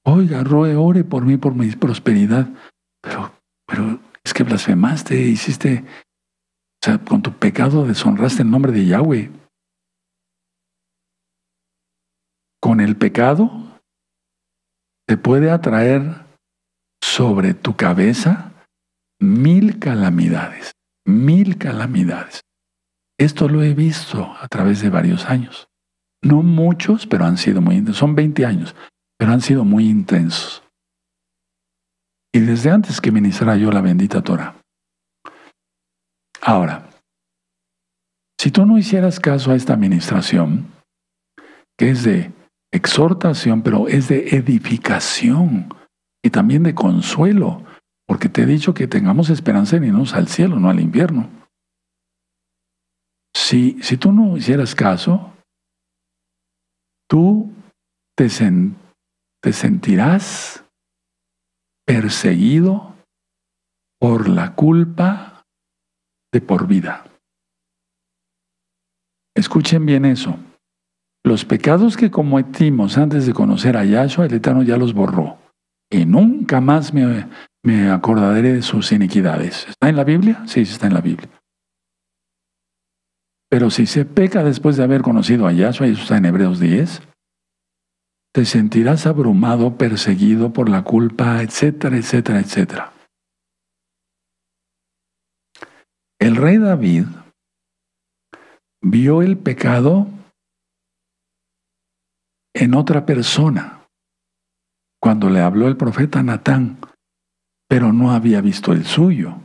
Oiga, Roe, ore por mí, por mi prosperidad. Pero es que blasfemaste, hiciste, o sea, con tu pecado deshonraste el nombre de Yahweh. Con el pecado te puede atraer sobre tu cabeza 1000 calamidades, 1000 calamidades. Esto lo he visto a través de varios años. No muchos, pero han sido muy intensos. Son 20 años, pero han sido muy intensos. y desde antes que ministrara yo la bendita Torah. Ahora, si tú no hicieras caso a esta administración, que es de exhortación, pero es de edificación y también de consuelo, porque te he dicho que tengamos esperanza en irnos al cielo, no al infierno. Si tú no hicieras caso, tú te sentirás perseguido por la culpa de por vida. Escuchen bien eso. Los pecados que cometimos antes de conocer a Yahshua, el Eterno ya los borró. Y nunca más me acordaré de sus iniquidades. ¿Está en la Biblia? Sí, está en la Biblia. Pero si se peca después de haber conocido a Yahshua, y eso está en Hebreos 10, te sentirás abrumado, perseguido por la culpa, etcétera, etcétera, etcétera. El rey David vio el pecado en otra persona cuando le habló el profeta Natán, pero no había visto el suyo.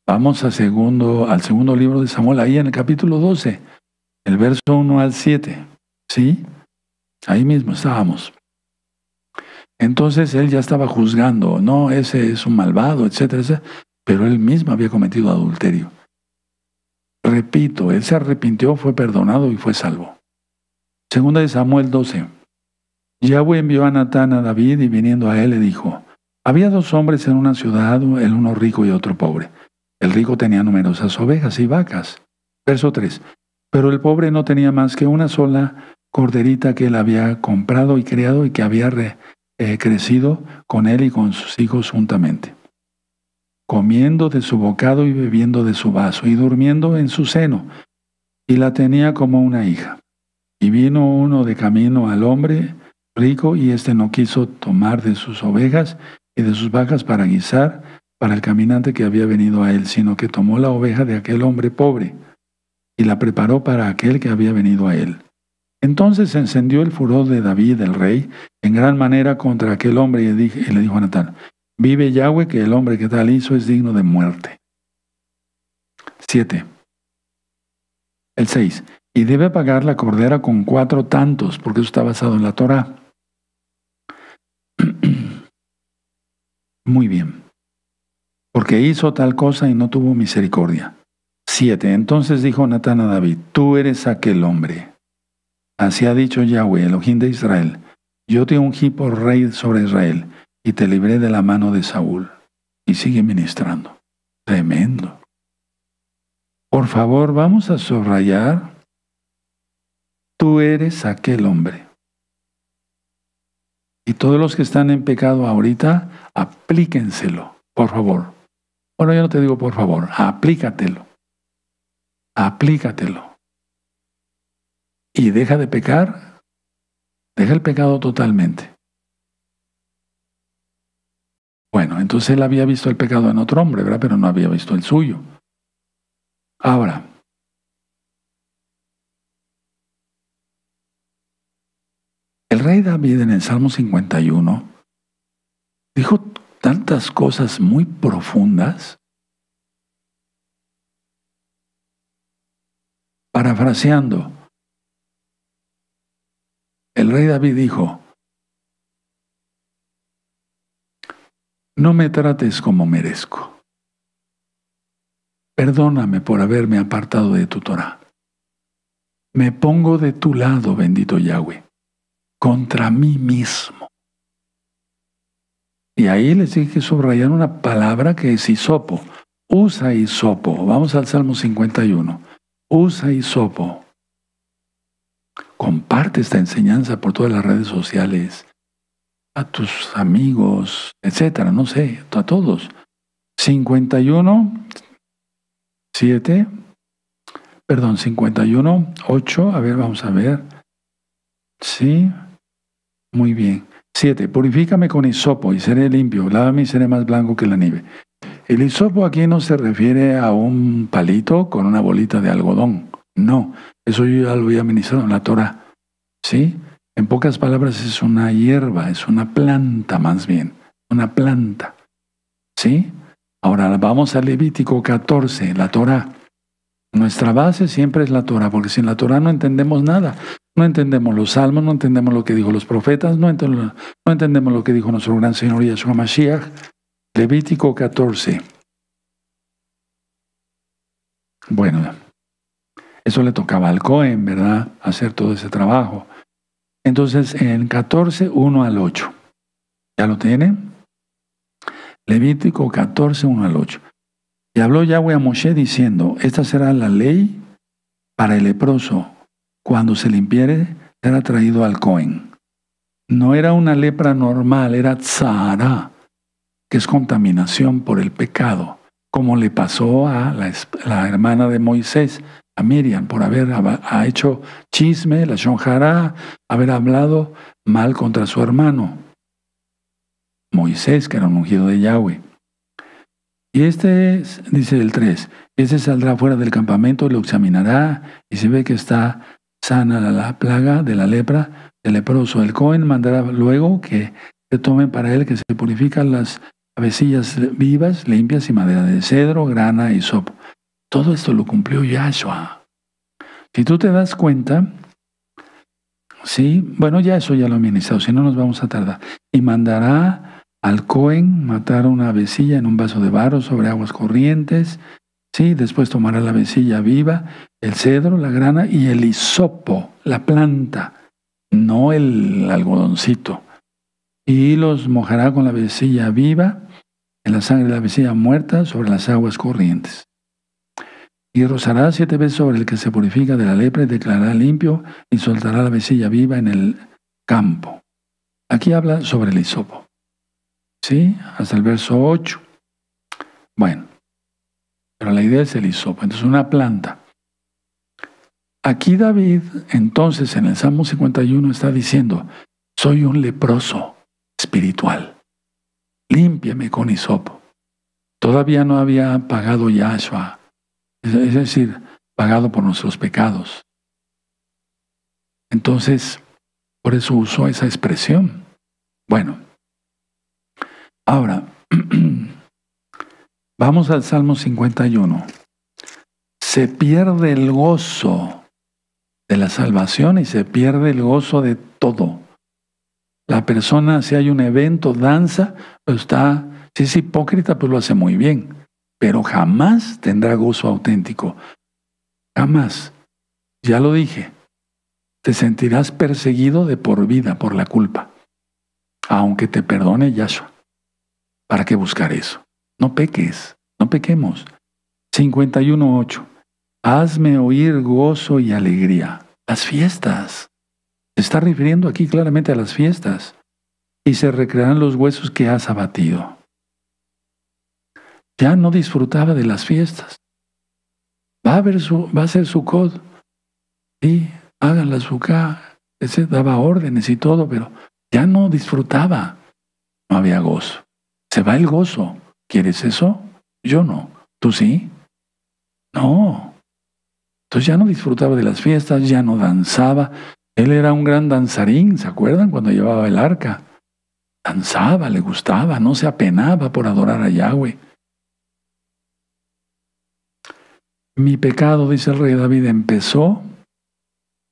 Vamos al segundo libro de Samuel, ahí en el capítulo 12, el verso 1 al 7. ¿Sí? Ahí mismo estábamos. Entonces él ya estaba juzgando, no, ese es un malvado, etcétera, etcétera, pero él mismo había cometido adulterio. Repito, él se arrepintió, fue perdonado y fue salvo. Segunda de Samuel 12. Yahweh envió a Natán a David y viniendo a él le dijo, había dos hombres en una ciudad, el uno rico y otro pobre. El rico tenía numerosas ovejas y vacas. Verso 3. Pero el pobre no tenía más que una sola corderita que él había comprado y criado y que había crecido con él y con sus hijos juntamente, comiendo de su bocado y bebiendo de su vaso y durmiendo en su seno, y la tenía como una hija. Y vino uno de camino al hombre rico y éste no quiso tomar de sus ovejas y de sus vacas para guisar para el caminante que había venido a él, sino que tomó la oveja de aquel hombre pobre y la preparó para aquel que había venido a él. Entonces se encendió el furor de David, el rey, en gran manera contra aquel hombre y le dijo a Natán, vive Yahweh que el hombre que tal hizo es digno de muerte. 7. El 6. Y debe pagar la cordera con 4 tantos, porque eso está basado en la Torah. Muy bien. Porque hizo tal cosa y no tuvo misericordia. 7. Entonces dijo Natán a David, tú eres aquel hombre. Así ha dicho Yahweh, Elohim de Israel, yo te ungí por rey sobre Israel y te libré de la mano de Saúl. Y sigue ministrando. Tremendo. Por favor, vamos a subrayar, tú eres aquel hombre. Y todos los que están en pecado ahorita, aplíquenselo, por favor. Bueno, yo no te digo por favor, aplícatelo. Aplícatelo. Y deja de pecar, deja el pecado totalmente. Bueno, entonces él había visto el pecado en otro hombre, ¿verdad? Pero no había visto el suyo. Ahora, el rey David en el Salmo 51 dijo tantas cosas muy profundas. Parafraseando, el rey David dijo, no me trates como merezco. Perdóname por haberme apartado de tu Torah. Me pongo de tu lado, bendito Yahweh, contra mí mismo. Y ahí les dije que subrayar una palabra que es hisopo. Usa hisopo. Vamos al Salmo 51. Usa hisopo. Comparte esta enseñanza por todas las redes sociales, a tus amigos, etcétera, no sé, a todos. 51, 7, perdón, 51, 8, a ver, vamos a ver. Sí, muy bien. 7, purifícame con hisopo y seré limpio, lávame y seré más blanco que la nieve. El hisopo aquí no se refiere a un palito con una bolita de algodón. No, eso yo ya lo había ministrado en la Torah. ¿Sí? En pocas palabras es una hierba, es una planta más bien. una planta. ¿Sí? Ahora vamos a Levítico 14, la Torá. Nuestra base siempre es la Torá, porque sin la Torá no entendemos nada. No entendemos los salmos, no entendemos lo que dijo los profetas, no entendemos lo que dijo nuestro gran Señor Yahshua Mashiach. Levítico 14. Bueno, eso le tocaba al Cohen, ¿verdad? Hacer todo ese trabajo. Entonces, en 14, 1 al 8. ¿Ya lo tienen? Levítico 14, 1 al 8. Y habló Yahweh a Moshe diciendo, esta será la ley para el leproso. Cuando se limpiere, será traído al Cohen. No era una lepra normal, era tzara, que es contaminación por el pecado, como le pasó a la hermana de Moisés, a Miriam, por haber hecho chisme, la shonjara, haber hablado mal contra su hermano Moisés, que era un ungido de Yahweh. Y dice el 3, este saldrá fuera del campamento, lo examinará, y si ve que está sana la plaga de la lepra, el leproso, el Cohen mandará luego que se tomen para él, que se purifican las avecillas vivas, limpias y madera de cedro, grana y sopo. Todo esto lo cumplió Yahshua. Si tú te das cuenta, sí, bueno, ya eso ya lo he ministrado, si no nos vamos a tardar. Y mandará al Cohen matar una avecilla en un vaso de barro sobre aguas corrientes, sí, después tomará la avecilla viva, el cedro, la grana y el hisopo, la planta, no el algodoncito. Y los mojará con la avecilla viva, en la sangre de la avecilla muerta, sobre las aguas corrientes. Y rozará 7 veces sobre el que se purifica de la lepra y declarará limpio y soltará la avecilla viva en el campo. Aquí habla sobre el hisopo. ¿Sí? Hasta el verso 8. Bueno, pero la idea es el hisopo. Entonces, una planta. Aquí David, entonces, en el Salmo 51 está diciendo, soy un leproso espiritual. Límpiame con hisopo. Todavía no había pagado Yahshua, es decir, pagado por nuestros pecados. Entonces, por eso usó esa expresión. Bueno, ahora, vamos al Salmo 51. Se pierde el gozo de la salvación y se pierde el gozo de todo. La persona, si hay un evento, danza, pues si es hipócrita, pues lo hace muy bien, pero jamás tendrá gozo auténtico. Jamás. Ya lo dije, te sentirás perseguido de por vida por la culpa, aunque te perdone Yahshua. ¿Para qué buscar eso? No peques, no pequemos. 51:8. Hazme oír gozo y alegría. Las fiestas. Se está refiriendo aquí claramente a las fiestas. Y se recrearán los huesos que has abatido. Ya no disfrutaba de las fiestas. Va a ser Sukkot. Sí, hagan la Sukkah. Ese daba órdenes y todo, pero ya no disfrutaba. No había gozo. Se va el gozo. ¿Quieres eso? Yo no. ¿Tú sí? No. Entonces ya no disfrutaba de las fiestas, ya no danzaba. Él era un gran danzarín, ¿se acuerdan? Cuando llevaba el arca. Danzaba, le gustaba, no se apenaba por adorar a Yahweh. Mi pecado, dice el rey David, empezó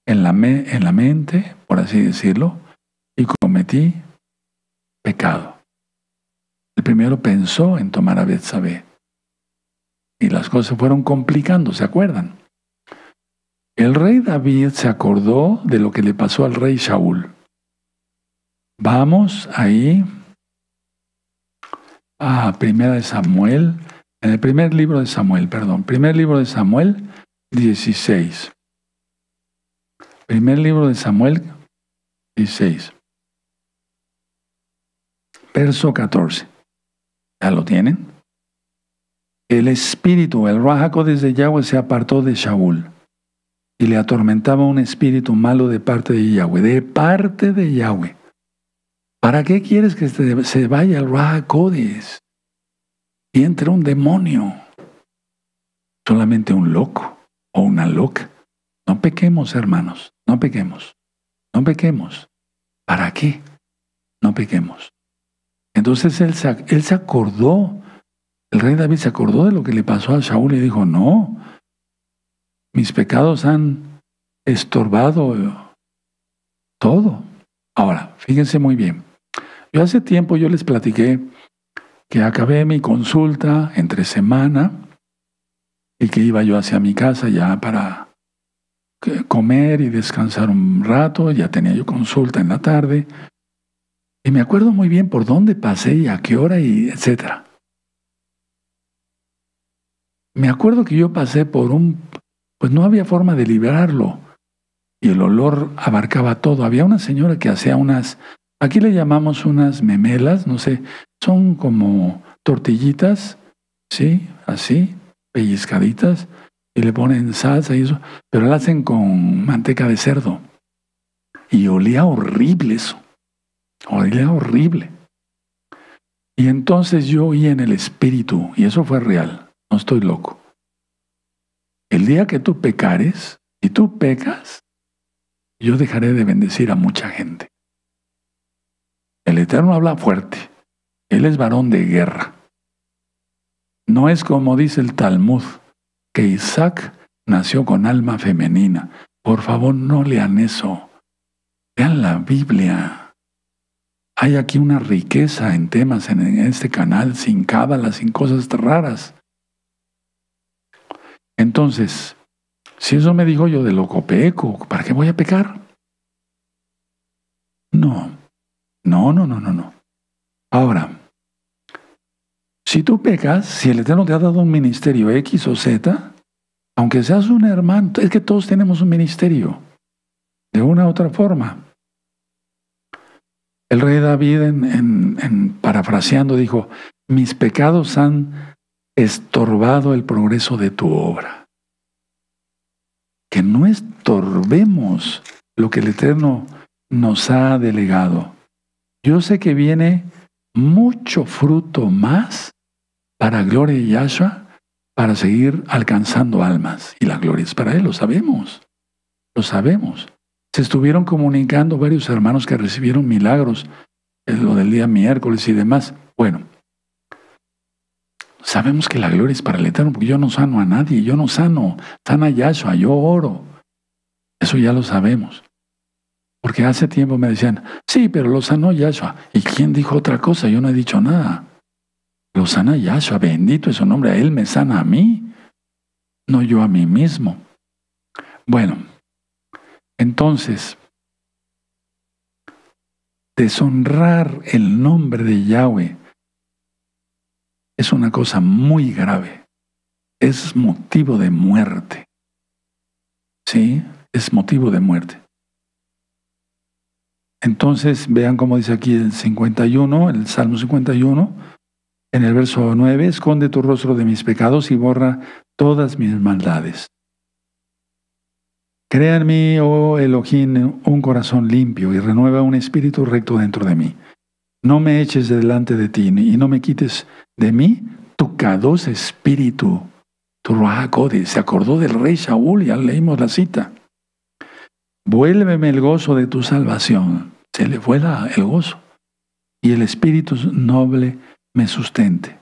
en la mente, por así decirlo, y cometí pecado. El primero pensó en tomar a Betsabé. Y las cosas fueron complicando, ¿se acuerdan? El rey David se acordó de lo que le pasó al rey Shaul. Vamos ahí a Primera de Samuel, en el primer libro de Samuel, primer libro de Samuel 16. Primer libro de Samuel 16. Verso 14. ¿Ya lo tienen? El espíritu, el Ruach HaKodesh de Yahweh se apartó de Shaul y le atormentaba un espíritu malo de parte de Yahweh, de parte de Yahweh. ¿Para qué quieres que se vaya el Ruach HaKodesh y entre un demonio? Solamente un loco o una loca. No pequemos, hermanos, no pequemos. No pequemos. ¿Para qué? No pequemos. Entonces él se acordó, el rey David se acordó de lo que le pasó a Saúl y dijo, no, mis pecados han estorbado todo. Ahora, fíjense muy bien. Yo hace tiempo yo les platiqué que acabé mi consulta entre semana y que iba yo hacia mi casa ya para comer y descansar un rato. Ya tenía yo consulta en la tarde. Y me acuerdo muy bien por dónde pasé y a qué hora y etcétera. Me acuerdo que yo pasé por pues no había forma de liberarlo. Y el olor abarcaba todo. Había una señora que hacía aquí le llamamos unas memelas, no sé, son como tortillitas, ¿sí? Así, pellizcaditas, y le ponen salsa y eso, pero la hacen con manteca de cerdo. Y olía horrible eso, olía horrible. Y entonces yo oí en el espíritu, y eso fue real, no estoy loco. El día que tú pecares, y tú pecas, yo dejaré de bendecir a mucha gente. El Eterno habla fuerte. Él es varón de guerra. No es como dice el Talmud, que Isaac nació con alma femenina. Por favor, no lean eso. Lean la Biblia. Hay aquí una riqueza en temas en este canal, sin cábalas, sin cosas raras. Entonces, si eso me dijo yo de loco peco, ¿para qué voy a pecar? No. Ahora, si tú pecas, si el Eterno te ha dado un ministerio X o Z, aunque seas un hermano, es que todos tenemos un ministerio, de una u otra forma. El rey David, parafraseando, dijo, mis pecados han estorbado el progreso de tu obra. Que no estorbemos lo que el Eterno nos ha delegado. Yo sé que viene mucho fruto más para gloria de Yahshua, para seguir alcanzando almas. Y la gloria es para Él, lo sabemos. Lo sabemos. Se estuvieron comunicando varios hermanos que recibieron milagros, lo del día miércoles y demás. Bueno, sabemos que la gloria es para el Eterno, porque yo no sano a nadie, yo no sano, sana Yahshua, yo oro. Eso ya lo sabemos. Porque hace tiempo me decían, sí, pero lo sanó Yahshua. ¿Y quién dijo otra cosa? Yo no he dicho nada. Lo sana Yahshua, bendito es su nombre. A Él me sana a mí, no yo a mí mismo. Bueno, entonces, deshonrar el nombre de Yahweh es una cosa muy grave. Es motivo de muerte. ¿Sí? Es motivo de muerte. Entonces, vean cómo dice aquí el 51, el Salmo 51, en el verso 9, esconde tu rostro de mis pecados y borra todas mis maldades. Crea en mí, oh Elohim, un corazón limpio y renueva un espíritu recto dentro de mí. No me eches de delante de ti y no me quites de mí tu kadosh espíritu, tu Ruach HaKodesh. Se acordó del rey Saúl, ya leímos la cita. Vuélveme el gozo de tu salvación. Se le fue el gozo. Y el espíritu noble me sustente.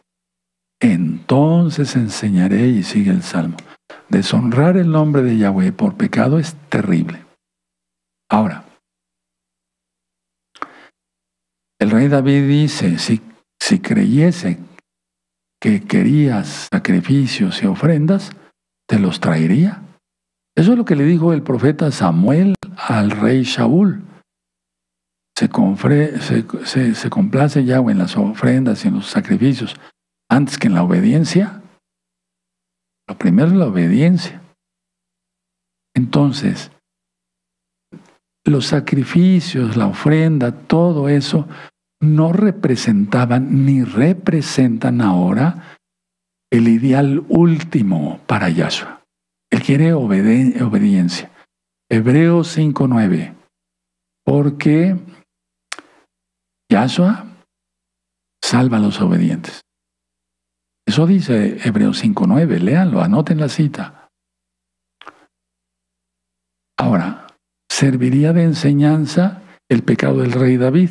Entonces enseñaré, y sigue el Salmo. Deshonrar el nombre de Yahweh por pecado es terrible. Ahora, el rey David dice, si creyese que querías sacrificios y ofrendas, te los traería. Eso es lo que le dijo el profeta Samuel al rey Saúl. Se complace Yahweh en las ofrendas y en los sacrificios antes que en la obediencia. Lo primero es la obediencia. Entonces, los sacrificios, la ofrenda, todo eso no representaban ni representan ahora el ideal último para Yahshua. Él quiere obediencia. Hebreos 5:9. Porque Yahshua salva a los obedientes. Eso dice Hebreos 5:9. Léanlo, anoten la cita. Ahora, serviría de enseñanza el pecado del rey David.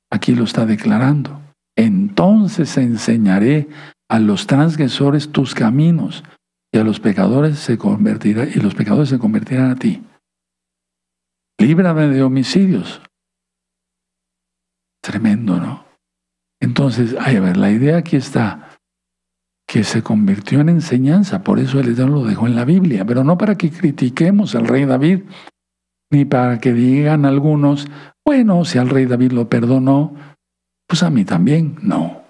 Aquí lo está declarando. entonces enseñaré a los transgresores tus caminos, y a los pecadores se convertirán a ti. Líbrame de homicidios. Tremendo, ¿no? Entonces, a ver, la idea aquí está, que se convirtió en enseñanza, por eso el Eterno lo dejó en la Biblia, pero no para que critiquemos al rey David, ni para que digan algunos, bueno, si al rey David lo perdonó, pues a mí también. No.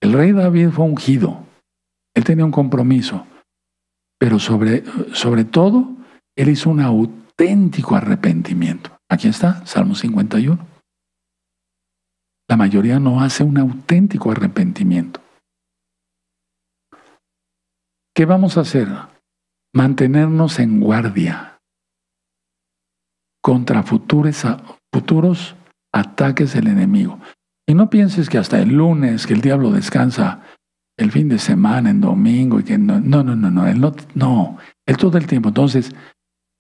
El rey David fue ungido, él tenía un compromiso, pero sobre todo, él hizo un auténtico arrepentimiento. Aquí está, Salmo 51. La mayoría no hace un auténtico arrepentimiento. ¿Qué vamos a hacer? Mantenernos en guardia contra futuros ataques del enemigo. Y no pienses que hasta el lunes, que el diablo descansa el fin de semana, en domingo, y que no, él todo el tiempo. Entonces,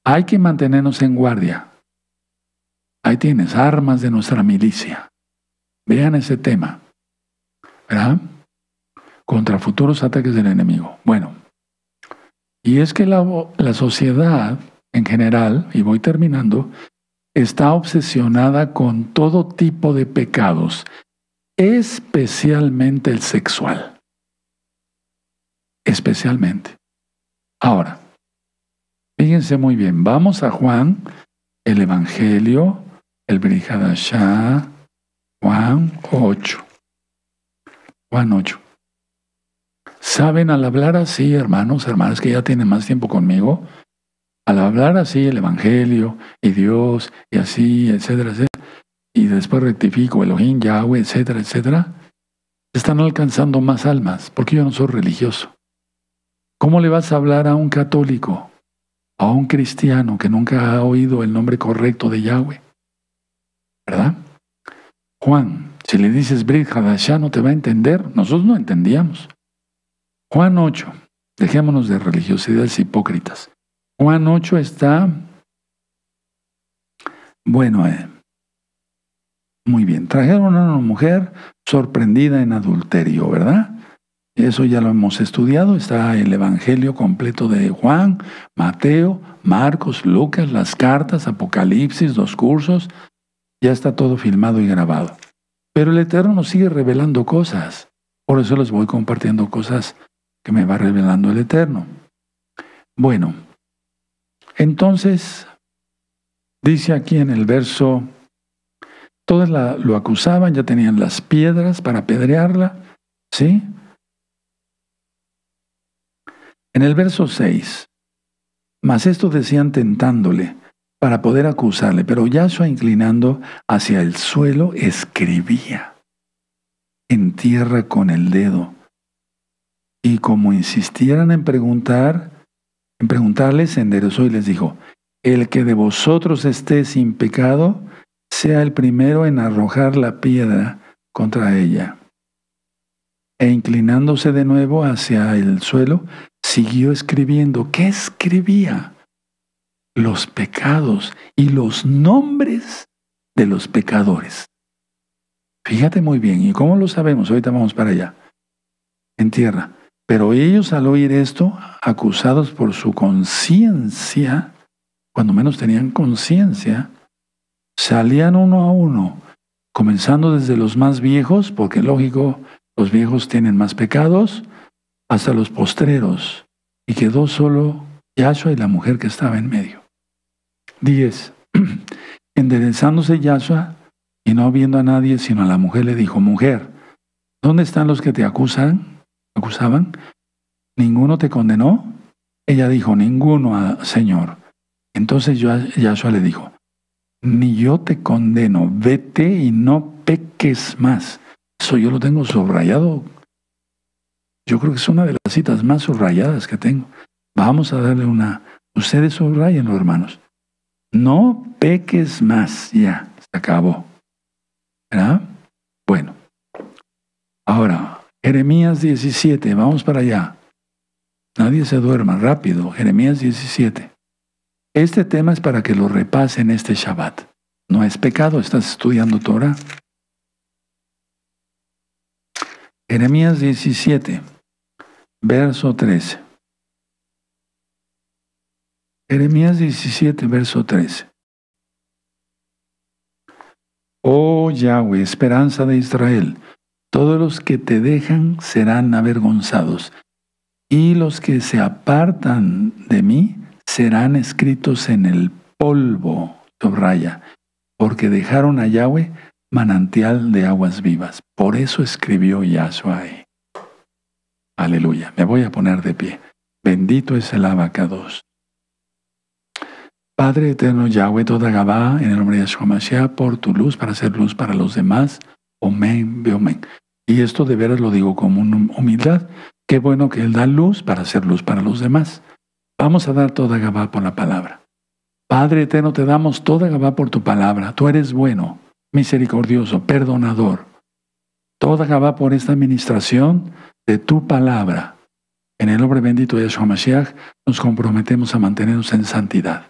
hay que mantenernos en guardia. Ahí tienes, armas de nuestra milicia. Vean ese tema, ¿verdad? Contra futuros ataques del enemigo. Bueno, y es que la sociedad en general, y voy terminando, está obsesionada con todo tipo de pecados, especialmente el sexual. Especialmente. Ahora, fíjense muy bien, vamos a Juan, el Evangelio, el Brit Hadashah, Juan 8. Juan 8. ¿Saben al hablar así, hermanos, hermanas que ya tienen más tiempo conmigo? Al hablar así el Evangelio y Dios y así, etcétera, etcétera, y después rectifico Elohim, Yahweh, etcétera, etcétera, están alcanzando más almas, porque yo no soy religioso. ¿Cómo le vas a hablar a un católico, a un cristiano que nunca ha oído el nombre correcto de Yahweh? ¿Verdad? Juan, si le dices Brit Hadashah no te va a entender, nosotros no entendíamos. Juan 8, dejémonos de religiosidades hipócritas. Juan 8 está, bueno, muy bien. Trajeron a una mujer sorprendida en adulterio, ¿verdad? Eso ya lo hemos estudiado. Está el Evangelio completo de Juan, Mateo, Marcos, Lucas, las cartas, Apocalipsis, los cursos. Ya está todo filmado y grabado. Pero el Eterno nos sigue revelando cosas. Por eso les voy compartiendo cosas que me va revelando el Eterno. Bueno. Entonces, dice aquí en el verso, todos lo acusaban, ya tenían las piedras para apedrearla, ¿sí? En el verso 6, mas esto decían tentándole para poder acusarle, pero Yahshua inclinando hacia el suelo escribía en tierra con el dedo. Y como insistieran en preguntarle, se enderezó y les dijo, el que de vosotros esté sin pecado, sea el primero en arrojar la piedra contra ella. E inclinándose de nuevo hacia el suelo, siguió escribiendo. ¿Qué escribía? Los pecados y los nombres de los pecadores. Fíjate muy bien, ¿y cómo lo sabemos? Ahorita vamos para allá, en tierra. Pero ellos al oír esto, acusados por su conciencia, cuando menos tenían conciencia, salían uno a uno, comenzando desde los más viejos, porque lógico, los viejos tienen más pecados, hasta los postreros, y quedó solo Yahshua y la mujer que estaba en medio. 10. Enderezándose Yahshua, y no viendo a nadie, sino a la mujer, le dijo, mujer, ¿dónde están los que te acusaban? ¿Ninguno te condenó? Ella dijo, ninguno, Señor. Entonces Yahshua le dijo, ni yo te condeno, vete y no peques más. Eso yo lo tengo subrayado. Yo creo que es una de las citas más subrayadas que tengo. Vamos a darle una. Ustedes subrayenlo, hermanos. No peques más. Ya, se acabó. ¿Verdad? Bueno. Ahora, Jeremías 17, vamos para allá. Nadie se duerma, rápido. Jeremías 17. Este tema es para que lo repasen este Shabbat. No es pecado, estás estudiando Torah. Jeremías 17, verso 13. Jeremías 17, verso 13. Oh Yahweh, esperanza de Israel, todos los que te dejan serán avergonzados, y los que se apartan de mí serán escritos en el polvo, subraya, porque dejaron a Yahweh manantial de aguas vivas. Por eso escribió Yahshua ahí. Aleluya. Me voy a poner de pie. Bendito es el abacados. Padre eterno Yahweh, toda Gabá, en el nombre de Yahshua Mashiach, por tu luz para hacer luz para los demás. Omen, beomen. Y esto de veras lo digo con humildad. Qué bueno que Él da luz para hacer luz para los demás. Vamos a dar toda Gabá por la palabra. Padre eterno, te damos toda Gabá por tu palabra. Tú eres bueno, misericordioso, perdonador. Toda Gabá por esta administración de tu palabra. En el nombre bendito de Yahshua Mashiach, nos comprometemos a mantenernos en santidad.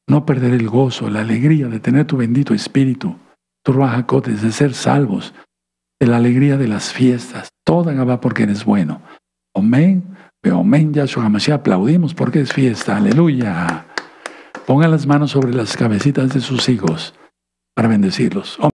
No perder el gozo, la alegría de tener tu bendito espíritu, tu Ruach HaKodesh, de ser salvos, de la alegría de las fiestas. Toda Gabá porque eres bueno. Amén. Amén, Yahshua Mashiach. Aplaudimos porque es fiesta. Aleluya. Pongan las manos sobre las cabecitas de sus hijos para bendecirlos.